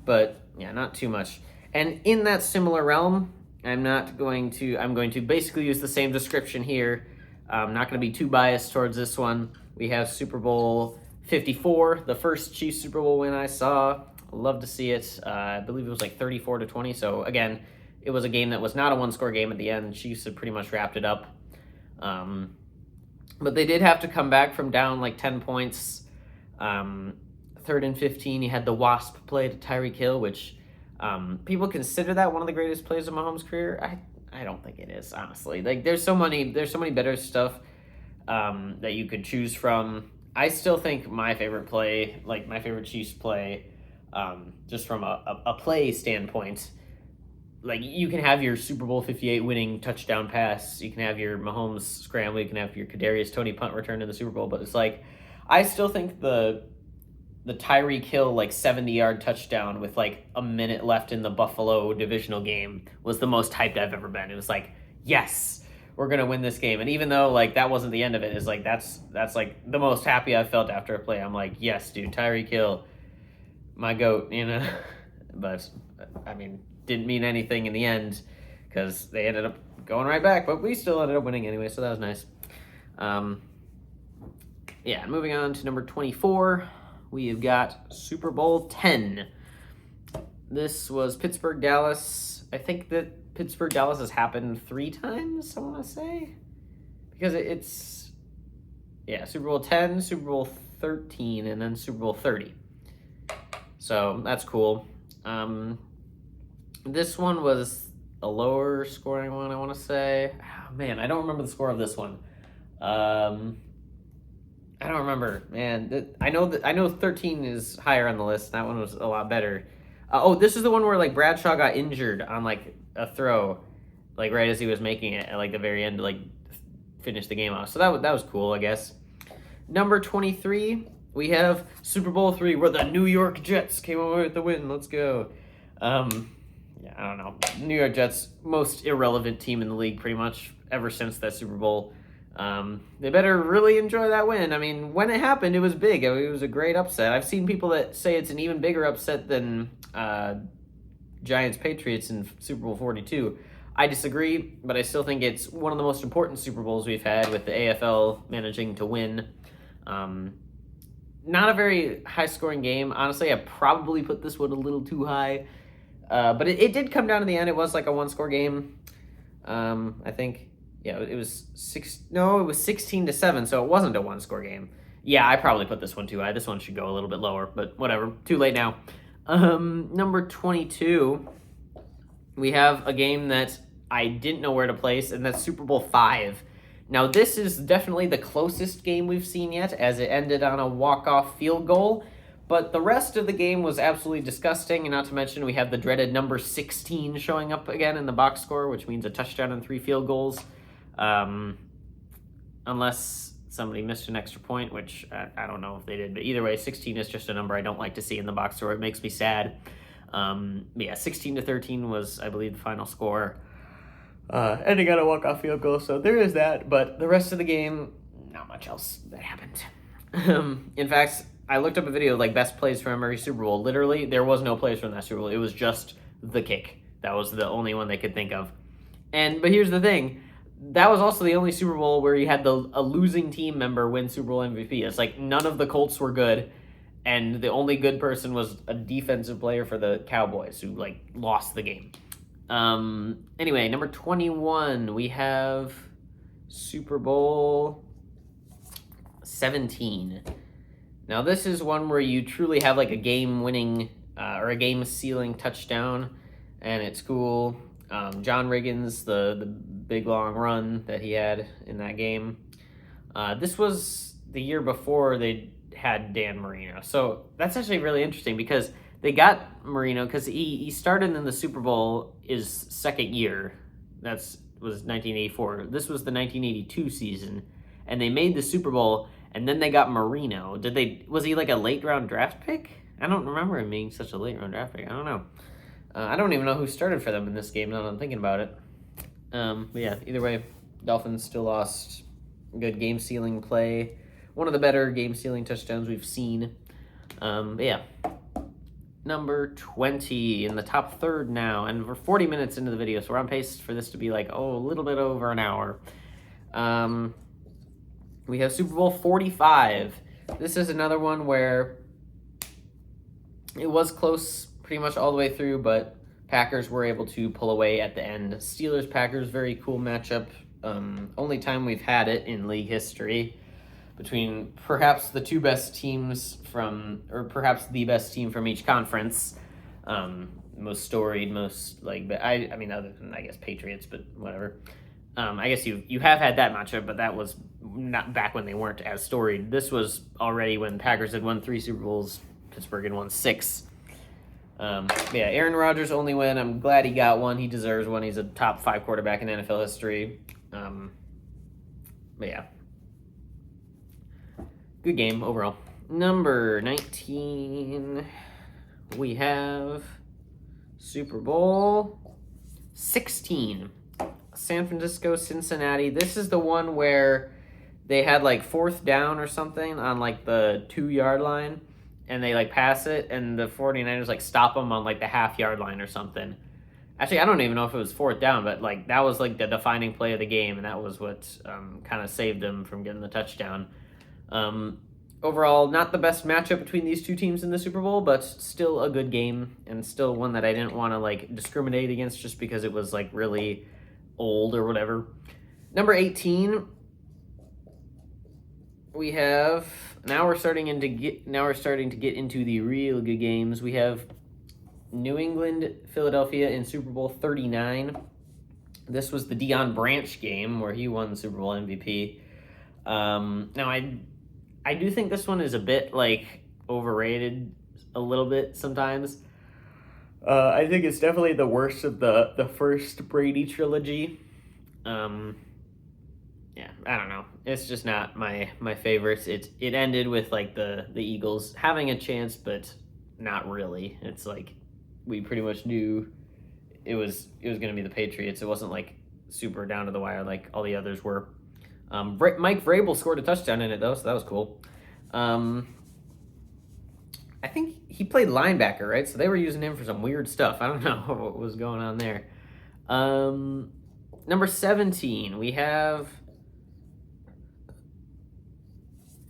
but yeah, not too much. And in that similar realm, I'm going to basically use the same description here. I'm not going to be too biased towards this one. We have Super Bowl 54, the first Chiefs Super Bowl win I saw. Love to see it. I believe it was like 34-20. So again, it was a game that was not a one-score game at the end. Chiefs had pretty much wrapped it up. But they did have to come back from down like 10 points. 3rd and 15, you had the wasp play to Tyreek Hill, which people consider that one of the greatest plays of Mahomes' career. I don't think it is, honestly. Like there's so many better stuff that you could choose from. I still think my favorite play, like my favorite Chiefs play, just from a play standpoint, like you can have your Super Bowl 58 winning touchdown pass, you can have your Mahomes scramble, you can have your Kadarius Toney punt return in the Super Bowl, but it's like I still think the Tyreek Hill like 70-yard touchdown with like a minute left in the Buffalo divisional game was the most hyped I've ever been. It was like, yes, we're gonna win this game. And even though like that wasn't the end of it, it's like that's like the most happy I've felt after a play. I'm like, yes, dude, Tyreek Hill, my GOAT, you know. But I mean, didn't mean anything in the end because they ended up going right back, but we still ended up winning anyway, so that was nice. Yeah, moving on to number 24. We have got Super Bowl 10. This was Pittsburgh-Dallas. I think that Pittsburgh-Dallas has happened 3 times, I want to say. Because it's, yeah, Super Bowl 10, Super Bowl 13, and then Super Bowl 30. So that's cool. This one was a lower scoring one, I want to say. Oh, man, I don't remember the score of this one. I don't remember, man. I know 13 is higher on the list. That one was a lot better. This is the one where like Bradshaw got injured on like a throw, like right as he was making it at like the very end to like finish the game off. So that was cool, I guess. Number 23, we have Super Bowl 3, where the New York Jets came away with the win. Let's go. Yeah, I don't know. New York Jets, most irrelevant team in the league, pretty much ever since that Super Bowl. They better really enjoy that win. I mean, when it happened, it was big. It was a great upset. I've seen people that say it's an even bigger upset than Giants-Patriots in Super Bowl 42. I disagree, but I still think it's one of the most important Super Bowls we've had, with the AFL managing to win. Not a very high-scoring game. Honestly, I probably put this one a little too high. But it did come down to the end. It was like a one-score game, I think. Yeah, it was 16-7, so it wasn't a one-score game. Yeah, I probably put this one too high. This one should go a little bit lower, but whatever. Too late now. Number 22, we have a game that I didn't know where to place, and that's Super Bowl 5. Now, this is definitely the closest game we've seen yet, as it ended on a walk-off field goal, But the rest of the game was absolutely disgusting, and not to mention we have the dreaded number 16 showing up again in the box score, which means a touchdown and 3 field goals. Unless somebody missed an extra point, which I don't know if they did, but either way, 16 is just a number I don't like to see in the box score. It makes me sad. Yeah, 16-13 was, I believe, the final score. Ending on a walk-off field goal, so there is that, but the rest of the game, not much else that happened. In fact, I looked up a video of like best plays from every Super Bowl. Literally, there was no plays from that Super Bowl. It was just the kick. That was the only one they could think of. But here's the thing. That was also the only Super Bowl where you had a losing team member win Super Bowl MVP. It's like none of the Colts were good, and the only good person was a defensive player for the Cowboys who like lost the game. Anyway, number 21, we have Super Bowl 17. Now this is one where you truly have like a game-winning or a game-sealing touchdown, and it's cool. John Riggins, the big long run that he had in that game. This was the year before they had Dan Marino, so that's actually really interesting because they got Marino because he started in the Super Bowl his second year. Was 1984. This was the 1982 season, and they made the Super Bowl. And then they got Marino. Was he like a late round draft pick? I don't remember him being such a late round draft pick. I don't know. I don't even know who started for them in this game now that I'm thinking about it. But yeah, either way, Dolphins still lost. Good game sealing play. One of the better game sealing touchdowns we've seen. But yeah. Number 20 in the top third now. And we're 40 minutes into the video, so we're on pace for this to be like, a little bit over an hour. We have Super Bowl 45. This is another one where it was close pretty much all the way through, but Packers were able to pull away at the end. Steelers-Packers, very cool matchup. Only time we've had it in league history between perhaps the two best teams or perhaps the best team from each conference. Most storied, most like, I mean, other than, I guess, Patriots, but whatever. I guess you have had that matchup, but that was not back when they weren't as storied. This was already when Packers had won 3 Super Bowls, Pittsburgh had won 6. Yeah, Aaron Rodgers only win. I'm glad he got one. He deserves one. He's a top 5 quarterback in NFL history. But yeah, good game overall. Number 19, we have Super Bowl 16. San Francisco, Cincinnati. This is the one where they had like 4th down or something on like the 2-yard line, and they like pass it, and the 49ers like stop them on like the half-yard line or something. Actually, I don't even know if it was 4th down, but like that was like the defining play of the game, and that was what kind of saved them from getting the touchdown. Overall, not the best matchup between these two teams in the Super Bowl, but still a good game, and still one that I didn't want to like discriminate against just because it was like really old or whatever. Number 18, we have now we're starting to get into the real good games. We have New England, Philadelphia in Super Bowl 39. This was the Deion Branch game where he won the Super Bowl MVP. Now I do think this one is a bit like overrated a little bit sometimes. I think it's definitely the worst of the first Brady trilogy. Yeah, I don't know. It's just not my favorites. It ended with like the Eagles having a chance, but not really. It's like we pretty much knew it was going to be the Patriots. It wasn't like super down to the wire like all the others were. Mike Vrabel scored a touchdown in it though, so that was cool. I think he played linebacker, right? So they were using him for some weird stuff. I don't know what was going on there. Number 17, we have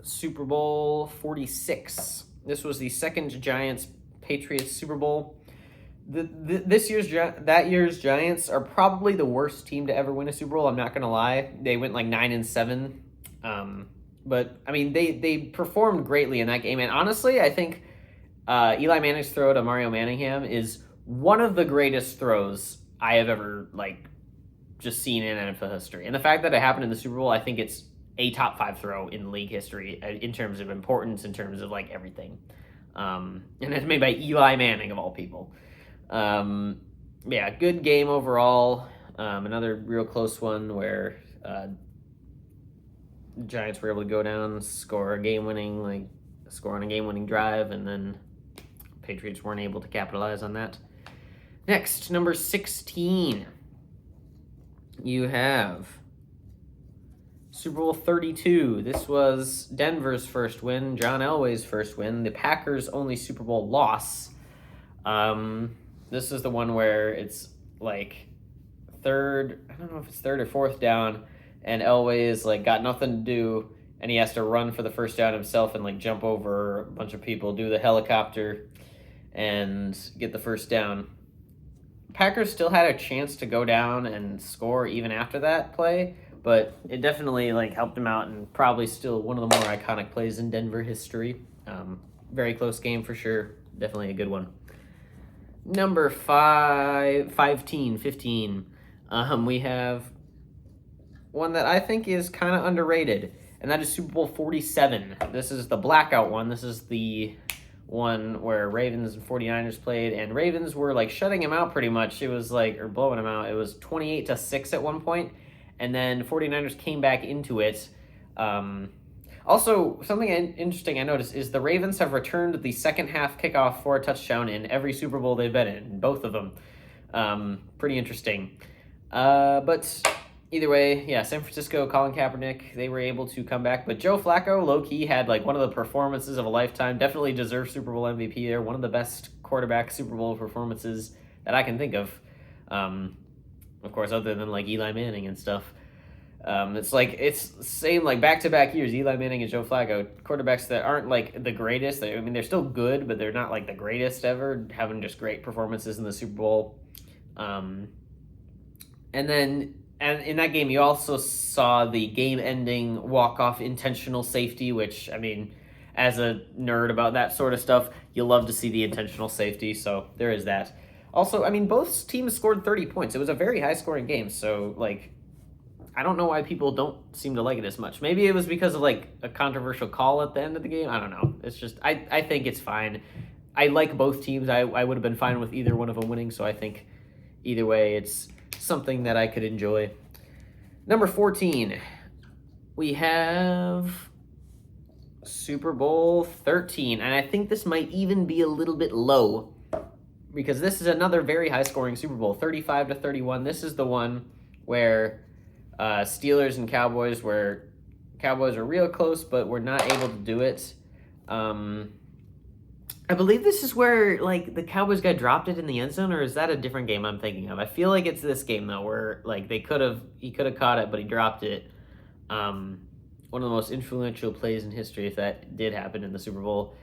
Super Bowl 46. This was the second Giants-Patriots Super Bowl. That year's Giants are probably the worst team to ever win a Super Bowl. I'm not gonna lie. They went like 9-7. But I mean, they performed greatly in that game. And honestly, I think Eli Manning's throw to Mario Manningham is one of the greatest throws I have ever like just seen in NFL history. And the fact that it happened in the Super Bowl, I think it's a top 5 throw in league history in terms of importance, in terms of like everything. And it's made by Eli Manning, of all people. Yeah, good game overall. Another real close one where Giants were able to go down, score on a game-winning drive, and then Patriots weren't able to capitalize on that. Next, number 16. You have Super Bowl 32. This was Denver's first win, John Elway's first win, the Packers' only Super Bowl loss. This is the one where it's like third, I don't know if it's third or fourth down, and Elway is like got nothing to do, and he has to run for the first down himself and like jump over a bunch of people, do the helicopter, and get the first down. Packers still had a chance to go down and score even after that play, but it definitely like helped him out, and probably still one of the more iconic plays in Denver history. Very close game for sure. Definitely a good one. Number 15. We have one that I think is kind of underrated, and that is Super Bowl 47. This is the blackout one. This is the one where Ravens and 49ers played, and Ravens were like shutting him out pretty much. It was like, or blowing him out. It was 28-6 at one point, and then 49ers came back into it. Also, something interesting I noticed is the Ravens have returned the second half kickoff for a touchdown in every Super Bowl they've been in, both of them. Pretty interesting. But either way, yeah, San Francisco, Colin Kaepernick, they were able to come back. But Joe Flacco, low-key, had like one of the performances of a lifetime. Definitely deserved Super Bowl MVP there. One of the best quarterback Super Bowl performances that I can think of. Of course, other than like Eli Manning and stuff. It's same like back-to-back years, Eli Manning and Joe Flacco, quarterbacks that aren't like the greatest. I mean, they're still good, but they're not like the greatest ever, having just great performances in the Super Bowl. And in that game, you also saw the game-ending walk-off intentional safety, which, I mean, as a nerd about that sort of stuff, you love to see the intentional safety, so there is that. Also, I mean, both teams scored 30 points. It was a very high-scoring game, so, like, I don't know why people don't seem to like it as much. Maybe it was because of, like, a controversial call at the end of the game. I don't know. It's just, I think it's fine. I like both teams. I would have been fine with either one of them winning, so I think either way, it's something that I could enjoy. Number 14, we have Super Bowl 13, and I think this might even be a little bit low because this is another very high-scoring Super Bowl, 35-31. This is the one where Steelers and Cowboys were real close, but were not able to do it. I believe this is where like the Cowboys got dropped it in the end zone, or is that a different game I'm thinking of? I feel like it's this game though, where like he could have caught it, but he dropped it. One of the most influential plays in history, if that did happen in the Super Bowl.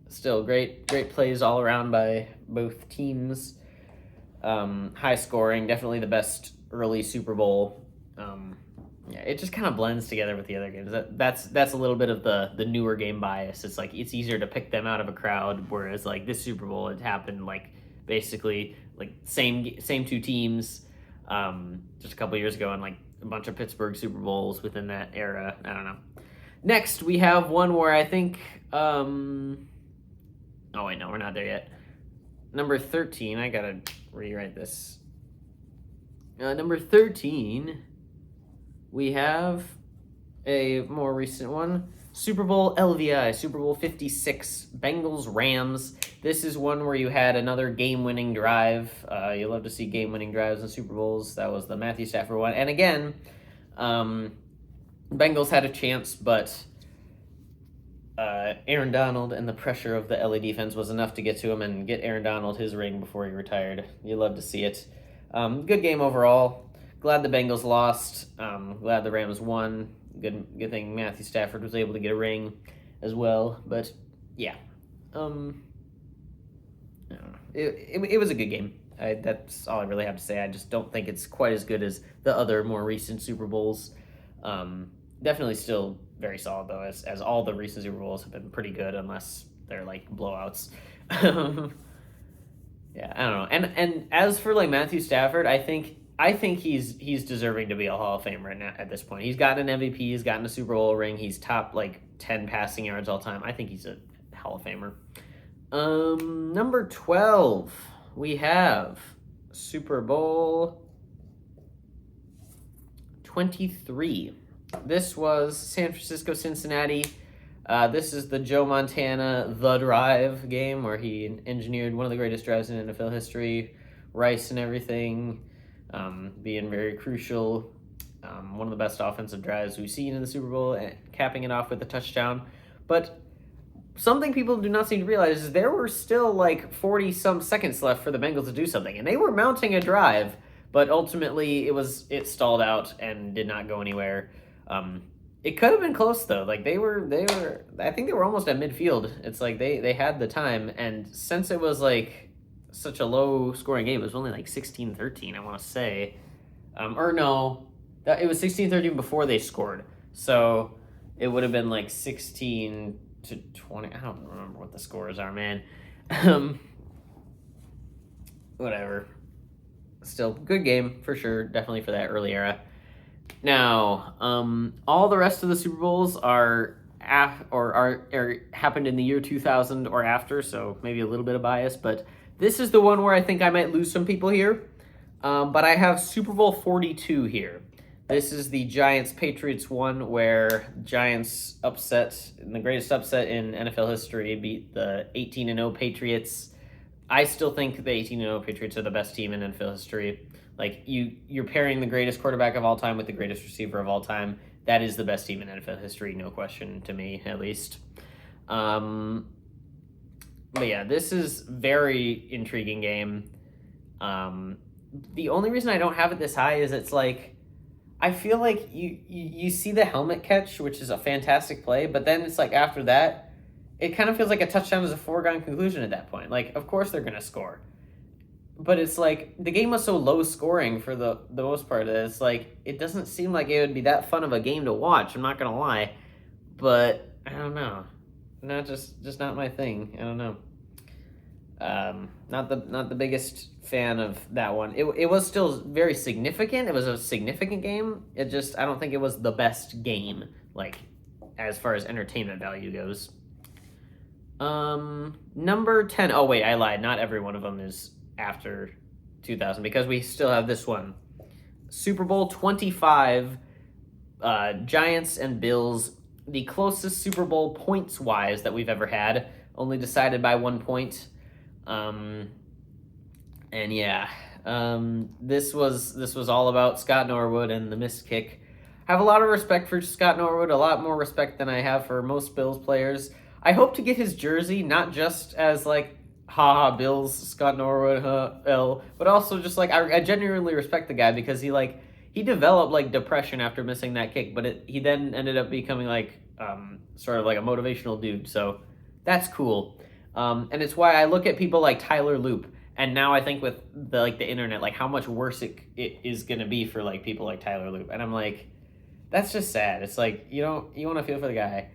Still great plays all around by both teams. High scoring, definitely the best early Super Bowl. Yeah, it just kind of blends together with the other games. That's a little bit of the newer game bias. It's like it's easier to pick them out of a crowd, whereas like this Super Bowl, it happened like basically like same two teams just a couple years ago, and like a bunch of Pittsburgh Super Bowls within that era. I don't know. Next, we have one where I think oh wait, no, we're not there yet. Number 13, I gotta rewrite this. Number 13, we have a more recent one. Super Bowl LVI, Super Bowl 56, Bengals-Rams. This is one where you had another game-winning drive. You love to see game-winning drives in Super Bowls. That was the Matthew Stafford one. And again, Bengals had a chance, but Aaron Donald and the pressure of the LA defense was enough to get to him and get Aaron Donald his ring before he retired. You love to see it. Good game overall. Glad the Bengals lost. Glad the Rams won. Good thing Matthew Stafford was able to get a ring as well. But yeah, I don't know. It was a good game. That's all I really have to say. I just don't think it's quite as good as the other more recent Super Bowls. Definitely still very solid though, as all the recent Super Bowls have been pretty good, unless they're like blowouts. Yeah, I don't know. And as for like Matthew Stafford, I think he's deserving to be a Hall of Famer at this point. He's gotten an MVP, he's gotten a Super Bowl ring, he's top like 10 passing yards all time. I think he's a Hall of Famer. Number 12, we have Super Bowl 23. This was San Francisco, Cincinnati. This is the Joe Montana The Drive game where he engineered one of the greatest drives in NFL history. Rice and everything, being very crucial. One of the best offensive drives we've seen in the Super Bowl, and capping it off with a touchdown. But something people do not seem to realize is there were still like 40-some seconds left for the Bengals to do something, and they were mounting a drive, but ultimately it stalled out and did not go anywhere. It could have been close though. Like they were. I think they were almost at midfield. It's like they had the time, and since it was like such a low scoring game, it was only like 16-13, I want to say, or no, it was 16-13 before they scored. So it would have been like 16-20. I don't remember what the scores are, man. Whatever. Still good game for sure. Definitely for that early era. Now, all the rest of the Super Bowls are happened in the year 2000 or after, so maybe a little bit of bias, but this is the one where I think I might lose some people here. But I have Super Bowl 42 here. This is the Giants-Patriots one where Giants upset, in the greatest upset in NFL history, beat the 18-0 Patriots. I still think the 18-0 Patriots are the best team in NFL history. Like, you're pairing the greatest quarterback of all time with the greatest receiver of all time. That is the best team in NFL history, no question, to me, at least. But yeah, this is very intriguing game. The only reason I don't have it this high is it's like, I feel like you see the helmet catch, which is a fantastic play, but then it's like after that, it kind of feels like a touchdown is a foregone conclusion at that point. Like, of course they're going to score. But it's like, the game was so low scoring for the most part that it's like, it doesn't seem like it would be that fun of a game to watch, I'm not going to lie. But, I don't know. Just not my thing. I don't know. Not the biggest fan of that one. It was still very significant. It was a significant game. I don't think it was the best game, like, as far as entertainment value goes. Number 10. Oh, wait, I lied. Not every one of them is after 2000, because we still have this one. Super Bowl 25, Giants and Bills, the closest Super Bowl points-wise that we've ever had, only decided by 1 point. And yeah, this was all about Scott Norwood and the missed kick. I have a lot of respect for Scott Norwood, a lot more respect than I have for most Bills players. I hope to get his jersey, not just as like, haha, Bills, Scott Norwood, but also just like, I genuinely respect the guy because he developed like depression after missing that kick, but he then ended up becoming like, sort of like a motivational dude. So that's cool. And it's why I look at people like Tyler Loop, and now I think with the internet, like how much worse it is going to be for like people like Tyler Loop. And I'm like, that's just sad. It's like, you want to feel for the guy.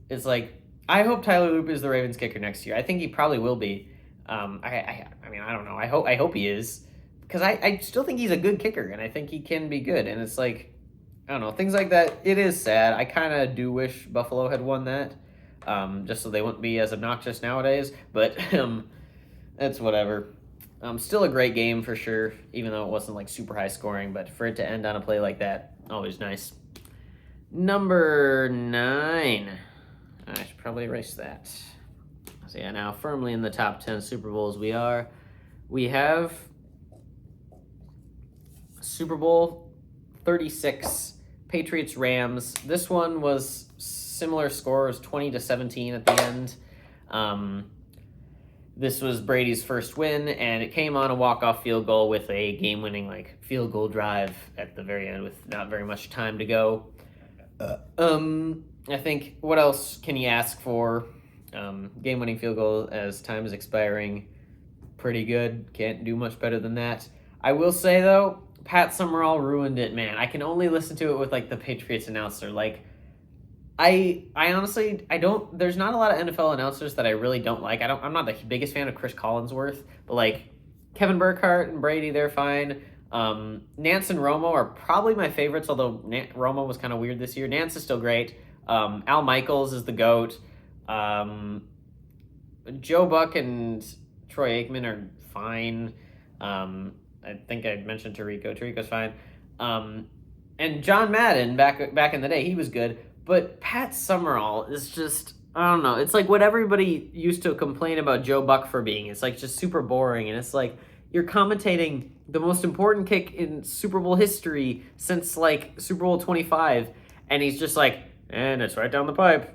It's like, I hope Tyler Loop is the Ravens kicker next year. I think he probably will be. I mean, I don't know. I hope he is, because I still think he's a good kicker, and I think he can be good. And it's like, I don't know, things like that. It is sad. I kind of do wish Buffalo had won that, just so they wouldn't be as obnoxious nowadays. But it's whatever. Still a great game for sure, even though it wasn't like super high scoring. But for it to end on a play like that, always nice. Number 9. I should probably erase that. So yeah, now firmly in the top 10 Super Bowls we have Super Bowl 36, Patriots-Rams. This one was similar scores, 20-17 at the end. This was Brady's first win, and it came on a walk-off field goal with a game-winning field goal drive at the very end with not very much time to go. I think, what else can you ask for? Game-winning field goal as time is expiring. Pretty good. Can't do much better than that. I will say, though, Pat Summerall ruined it, man. I can only listen to it with, the Patriots announcer. I honestly, there's not a lot of NFL announcers that I really don't like. I'm not the biggest fan of Chris Collinsworth, but, Kevin Burkhardt and Brady, they're fine. Nance and Romo are probably my favorites, although Romo was kind of weird this year. Nance is still great. Al Michaels is the GOAT. Joe Buck and Troy Aikman are fine. I think I mentioned Tirico. Tirico's fine. And John Madden back in the day, he was good. But Pat Summerall is just, I don't know. It's like what everybody used to complain about Joe Buck for being. It's like just super boring, and it's like you're commentating the most important kick in Super Bowl history since like Super Bowl 25, and he's just like, and it's right down the pipe.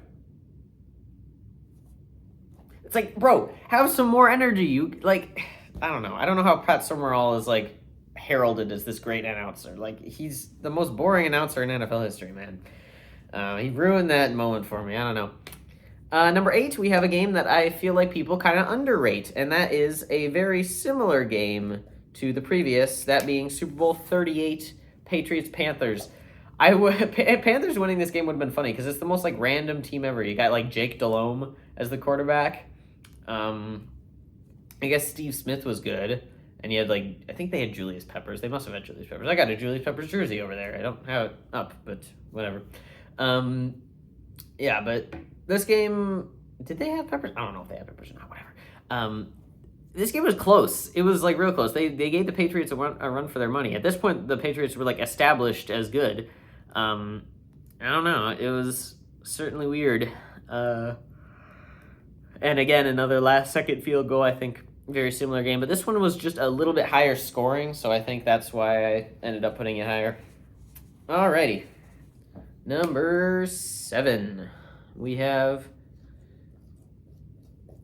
It's like, bro, have some more energy. You like, I don't know. I don't know how Pat Summerall is like heralded as this great announcer. Like, he's the most boring announcer in NFL history, man. He ruined that moment for me. I don't know. Number 8, we have a game that I feel like people kind of underrate, and that is a very similar game to the previous, that being Super Bowl 38, Patriots-Panthers. Panthers winning this game would have been funny because it's the most like random team ever. You got like Jake Delhomme as the quarterback. I guess Steve Smith was good, and you had like, I think they had Julius Peppers. They must have had Julius Peppers. I got a Julius Peppers jersey over there. I don't have it up, but whatever. Yeah, but this game, did they have Peppers? I don't know if they had Peppers or not. Whatever. This game was close. It was like real close. They gave the Patriots a run for their money. At this point, the Patriots were like established as good. I don't know. It was certainly weird. And again, another last-second field goal, I think, very similar game. But this one was just a little bit higher scoring, so I think that's why I ended up putting it higher. Alrighty. Number 7. We have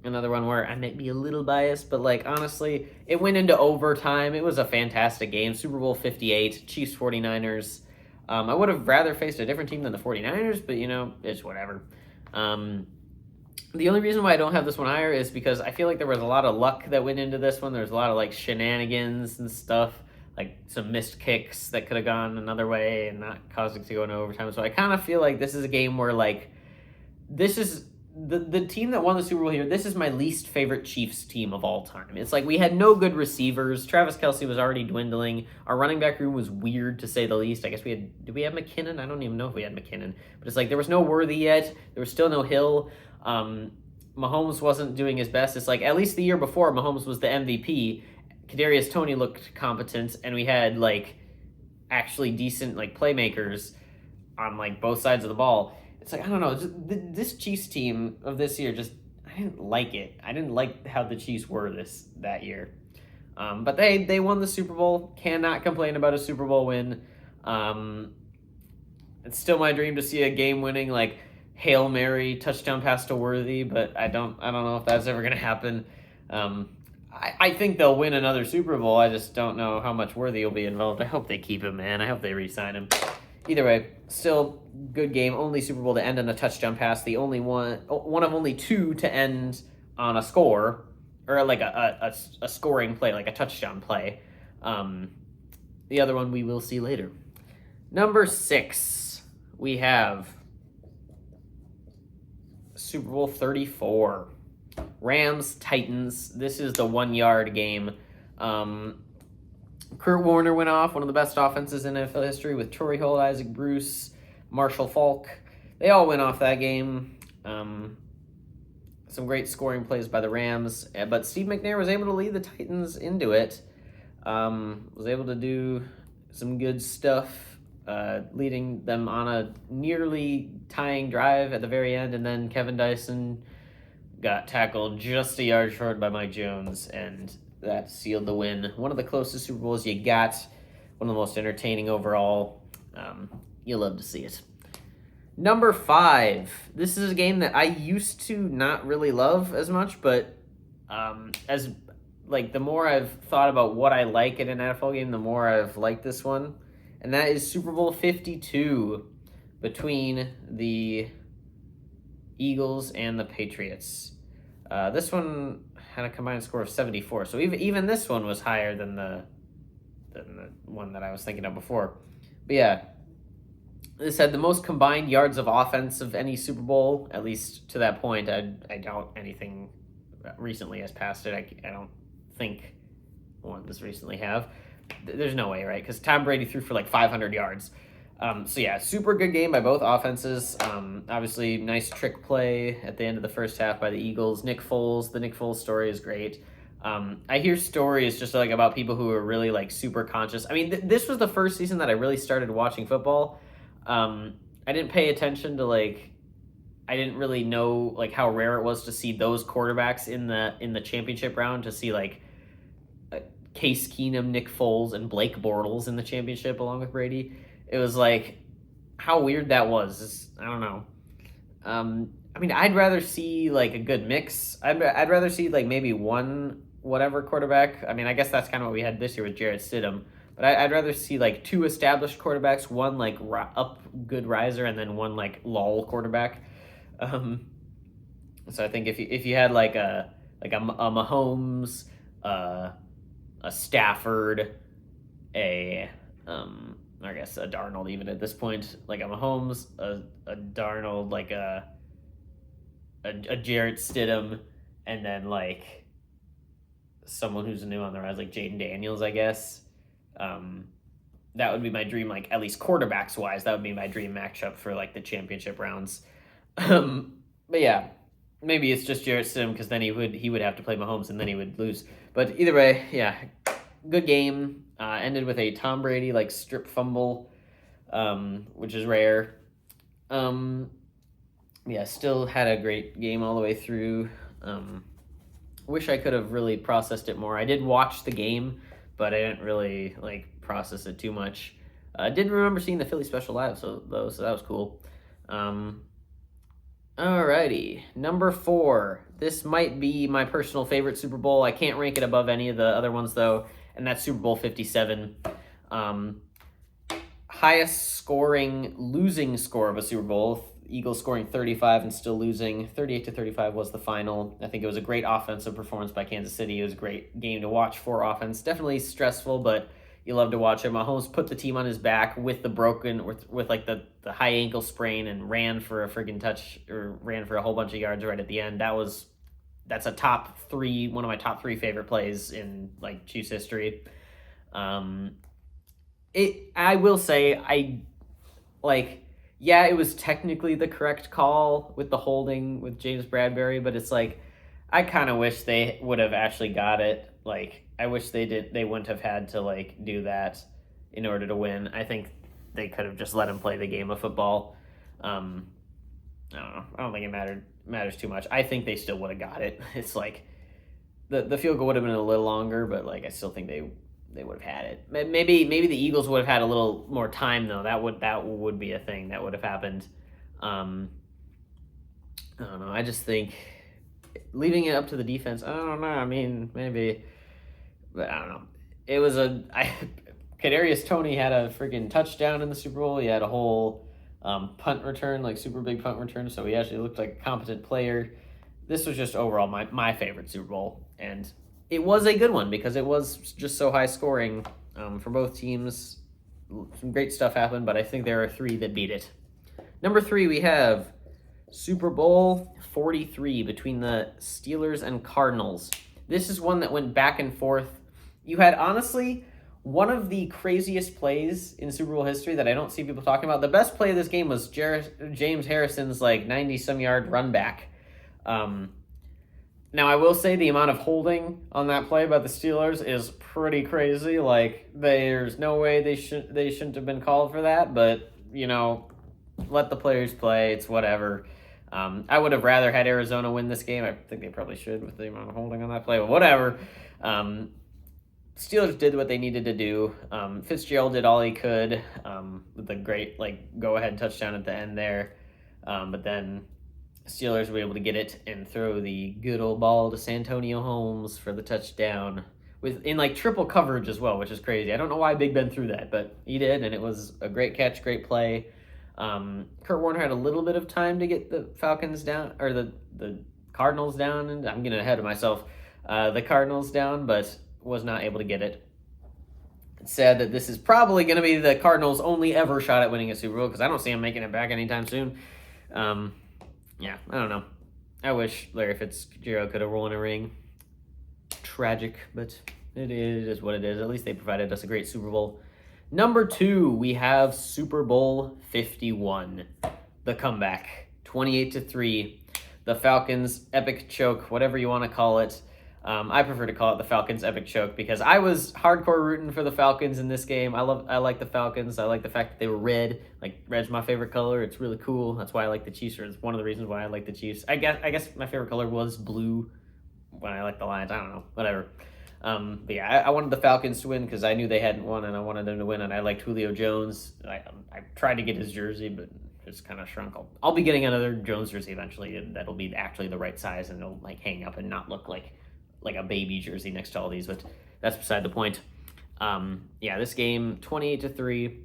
another one where I might be a little biased, but like honestly, it went into overtime. It was a fantastic game. Super Bowl 58, Chiefs 49ers. I would have rather faced a different team than the 49ers, but you know, it's whatever. The only reason why I don't have this one higher is because I feel like there was a lot of luck that went into this one. There's a lot of like shenanigans and stuff, like some missed kicks that could have gone another way and not caused it to go into overtime. So I kind of feel like this is a game where like, this is the team that won the Super Bowl here. This is my least favorite Chiefs team of all time. It's like we had no good receivers. Travis Kelce was already dwindling. Our running back room was weird to say the least. I guess did we have McKinnon? I don't even know if we had McKinnon. But it's like there was no Worthy yet. There was still no Hill. Mahomes wasn't doing his best. It's like at least the year before Mahomes was the MVP. Kadarius Toney looked competent, and we had like actually decent like playmakers on like both sides of the ball. It's like, I don't know, this Chiefs team of this year, just, I didn't like it. I didn't like how the Chiefs were that year. But they won the Super Bowl. Cannot complain about a Super Bowl win. It's still my dream to see a game-winning, like, Hail Mary touchdown pass to Worthy, but I don't know if that's ever going to happen. I think they'll win another Super Bowl. I just don't know how much Worthy will be involved. I hope they keep him, man. I hope they re-sign him. Either way, still good game. Only Super Bowl to end on a touchdown pass. The only one of only 2 to end on a score, or like a scoring play, like a touchdown play. The other one we will see later. Number 6, we have Super Bowl 34. Rams, Titans. This is the 1-yard game. Kurt Warner went off, one of the best offenses in NFL history, with Torrey Holt, Isaac Bruce, Marshall Faulk. They all went off that game. Some great scoring plays by the Rams, but Steve McNair was able to lead the Titans into it. Was able to do some good stuff, leading them on a nearly tying drive at the very end, and then Kevin Dyson got tackled just a yard short by Mike Jones, and that sealed the win. One of the closest Super Bowls you got. One of the most entertaining overall. You'll love to see it. Number 5. This is a game that I used to not really love as much, but as like the more I've thought about what I like in an NFL game, the more I've liked this one. And that is Super Bowl 52 between the Eagles and the Patriots. This one had a combined score of 74, so even this one was higher than the one that I was thinking of before. But yeah, this had the most combined yards of offense of any Super Bowl, at least to that point. I doubt anything recently has passed it. I don't think one this recently have. There's no way, right? Because Tom Brady threw for like 500 yards. So yeah, super good game by both offenses. Obviously, nice trick play at the end of the first half by the Eagles. The Nick Foles story is great. I hear stories just like about people who are really like super conscious. I mean, this was the first season that I really started watching football. I didn't pay attention to like, I didn't really know like how rare it was to see those quarterbacks in the championship round, to see like Case Keenum, Nick Foles, and Blake Bortles in the championship along with Brady. It was like how weird that was. I don't know. I mean, I'd rather see like a good mix. I'd rather see like maybe one whatever quarterback. I mean, I guess that's kind of what we had this year with Jarrett Stidham. But I'd rather see like two established quarterbacks, one like up good riser, and then one like lull quarterback. So I think if you had like a Mahomes, a Stafford, I guess a Darnold even at this point, like a Mahomes, a Darnold, like a Jarrett Stidham, and then like someone who's new on the rise, like Jaden Daniels, I guess. That would be my dream, like at least quarterbacks wise, that would be my dream matchup for like the championship rounds. But yeah, maybe it's just Jarrett Stidham because then he would have to play Mahomes and then he would lose. But either way, yeah, good game. Ended with a Tom Brady like strip fumble, which is rare. Yeah, still had a great game all the way through. Wish I could have really processed it more. I did watch the game, but I didn't really like process it too much. I did remember seeing the Philly special live, so that was cool. Alrighty, number 4. This might be my personal favorite Super Bowl. I can't rank it above any of the other ones though, and that's Super Bowl 57. Highest scoring losing score of a Super Bowl. Eagles scoring 35 and still losing. 38-35 was the final. I think it was a great offensive performance by Kansas City. It was a great game to watch for offense. Definitely stressful, but you love to watch it. Mahomes put the team on his back with the broken, with like the high ankle sprain, and ran for a friggin' touch, or ran for a whole bunch of yards right at the end. That's a one of my top 3 favorite plays in like Chiefs history. I will say yeah, it was technically the correct call with the holding with James Bradbury, but it's like I kind of wish they would have actually got it. Like I wish they wouldn't have had to like do that in order to win. I think they could have just let him play the game of football. I don't know. I don't think it matters too much. I think they still would have got it. It's like the field goal would have been a little longer, but like I still think they would have had it. Maybe the Eagles would have had a little more time though. That would be a thing that would have happened. I don't know. I just think leaving it up to the defense. I don't know. I mean, maybe, but I don't know. It was Kadarius Toney had a freaking touchdown in the Super Bowl. He had a whole punt return, like super big punt return. So he actually looked like a competent player. This was just overall my favorite Super Bowl, and it was a good one because it was just so high scoring for both teams. Some great stuff happened, but I think there are 3 that beat it. Number 3, we have Super Bowl 43 between the Steelers and Cardinals. This is one that went back and forth. You had, honestly, one of the craziest plays in Super Bowl history that I don't see people talking about. The best play of this game was James Harrison's like 90-some yard run back. Now, I will say the amount of holding on that play by the Steelers is pretty crazy. Like, there's no way they shouldn't have been called for that, but, you know, let the players play. It's whatever. I would have rather had Arizona win this game. I think they probably should with the amount of holding on that play, but whatever. Steelers did what they needed to do. Fitzgerald did all he could with the great, like, go-ahead touchdown at the end there. But then Steelers were able to get it and throw the good old ball to Santonio Holmes for the touchdown in like triple coverage as well, which is crazy. I don't know why Big Ben threw that, but he did, and it was a great catch, great play. Kurt Warner had a little bit of time to get the Falcons down, or the Cardinals down, and I'm getting ahead of myself. The Cardinals down, but was not able to get it. It's sad that this is probably going to be the Cardinals' only ever shot at winning a Super Bowl, because I don't see them making it back anytime soon. Yeah, I don't know. I wish Larry Fitzgerald could have won a ring. Tragic, but it is what it is. At least they provided us a great Super Bowl. Number 2, we have Super Bowl 51, the comeback, 28-3. The Falcons' epic choke, whatever you want to call it. I prefer to call it the Falcons' epic choke because I was hardcore rooting for the Falcons in this game. I like the Falcons. I like the fact that they were red. Like, red's my favorite color. It's really cool. That's why I like the Chiefs. Or it's one of the reasons why I like the Chiefs. I guess my favorite color was blue when I like the Lions. I don't know. Whatever. But yeah, I wanted the Falcons to win because I knew they hadn't won, and I wanted them to win, and I liked Julio Jones. I tried to get his jersey, but just kind of shrunk. I'll be getting another Jones jersey eventually, and that'll be actually the right size, and it'll like hang up and not look like a baby jersey next to all these, but that's beside the point. Yeah, this game, 28-3.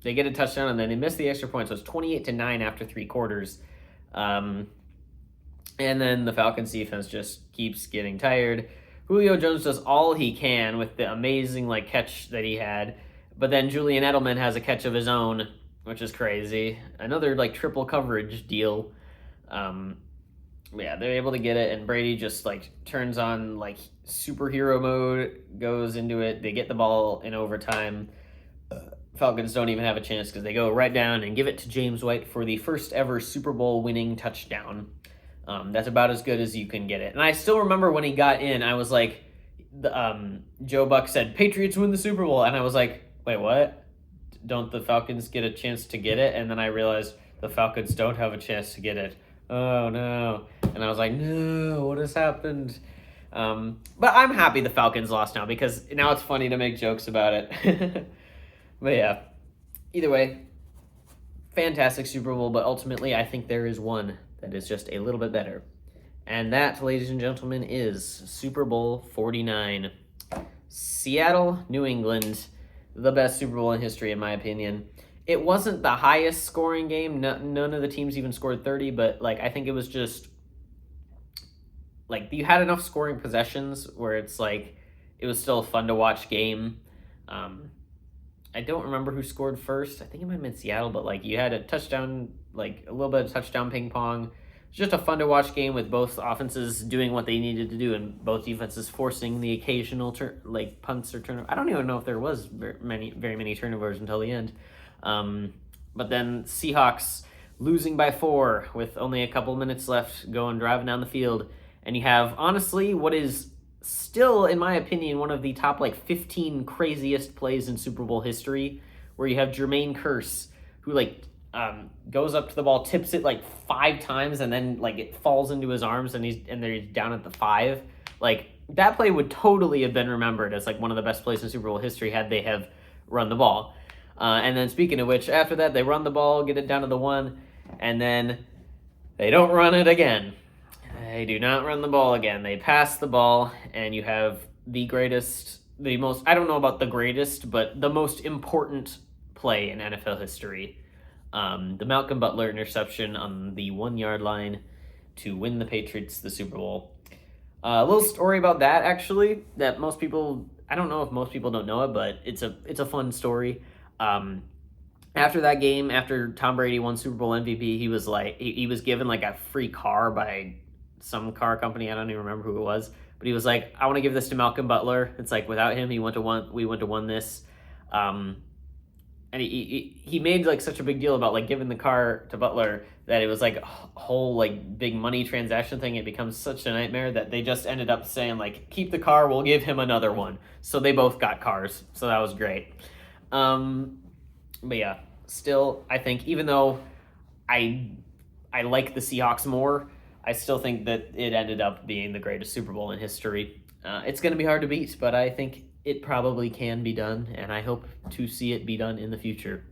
They get a touchdown, and then they miss the extra point, so it's 28-9 after 3 quarters. And then the Falcons defense just keeps getting tired. Julio Jones does all he can with the amazing catch that he had, but then Julian Edelman has a catch of his own, which is crazy. Another triple coverage deal. Yeah, they're able to get it, and Brady just turns on superhero mode, goes into it. They get the ball in overtime. Falcons don't even have a chance because they go right down and give it to James White for the first ever Super Bowl winning touchdown. That's about as good as you can get it. And I still remember when he got in, I was like, Joe Buck said, "Patriots win the Super Bowl." And I was like, wait, what? Don't the Falcons get a chance to get it? And then I realized the Falcons don't have a chance to get it. Oh, no. And I was like, no, what has happened? But I'm happy the Falcons lost now because now it's funny to make jokes about it. But yeah, either way, fantastic Super Bowl. But ultimately, I think there is one that is just a little bit better. And that, ladies and gentlemen, is Super Bowl 49. Seattle, New England, the best Super Bowl in history, in my opinion. It wasn't the highest scoring game. None of the teams even scored 30, but I think it was just you had enough scoring possessions where it's it was still a fun to watch game. I don't remember who scored first. I think it might have been Seattle, but you had a touchdown, a little bit of touchdown ping pong. It's just a fun to watch game with both offenses doing what they needed to do and both defenses forcing the occasional punts or turnover. I don't even know if there was very many turnovers until the end. But then Seahawks losing by 4 with only a couple minutes left, driving down the field, and you have honestly what is still, in my opinion, one of the top 15 craziest plays in Super Bowl history, where you have Jermaine Kearse, who goes up to the ball, tips it 5 times, and then it falls into his arms, and he's down at the 5. That play would totally have been remembered as one of the best plays in Super Bowl history had they have run the ball. And then speaking of which, after that they run the ball, get it down to the 1, and then they don't run it again. They do not run the ball again. They pass the ball, and you have the most, I don't know about the greatest, but the most important play in NFL history. The Malcolm Butler interception on the 1-yard line to win the Patriots the Super Bowl. A little story about that, actually, that most people, I don't know if most people don't know it, but it's a fun story. After that game, after Tom Brady won Super Bowl MVP, he was he was given a free car by some car company. I don't even remember who it was, but he was I want to give this to Malcolm Butler. It's without him, we wouldn't have won this. And he made such a big deal about giving the car to Butler that it was a whole big money transaction thing. It becomes such a nightmare that they just ended up saying keep the car, we'll give him another one. So they both got cars. So that was great. But yeah, still, I think even though I like the Seahawks more, I still think that it ended up being the greatest Super Bowl in history. It's going to be hard to beat, but I think it probably can be done, and I hope to see it be done in the future.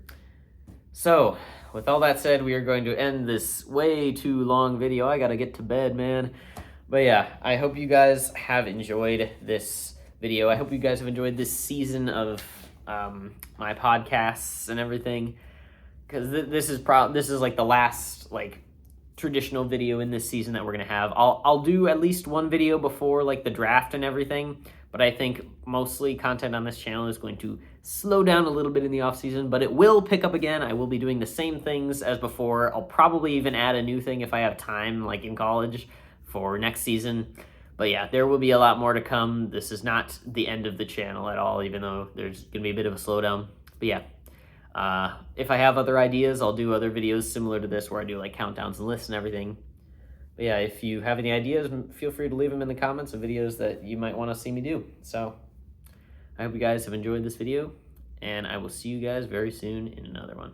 So, with all that said, we are going to end this way too long video. I got to get to bed, man. But yeah, I hope you guys have enjoyed this video. I hope you guys have enjoyed this season of my podcasts and everything, because this is the last traditional video in this season that we're gonna have. I'll do at least one video before the draft and everything, but I think mostly content on this channel is going to slow down a little bit in the off season, but it will pick up again. I will be doing the same things as before. I'll probably even add a new thing if I have time, in college, for next season. But yeah, there will be a lot more to come. This is not the end of the channel at all, even though there's going to be a bit of a slowdown. But yeah, if I have other ideas, I'll do other videos similar to this where I do like countdowns and lists and everything. But yeah, if you have any ideas, feel free to leave them in the comments of videos that you might want to see me do. So I hope you guys have enjoyed this video, and I will see you guys very soon in another one.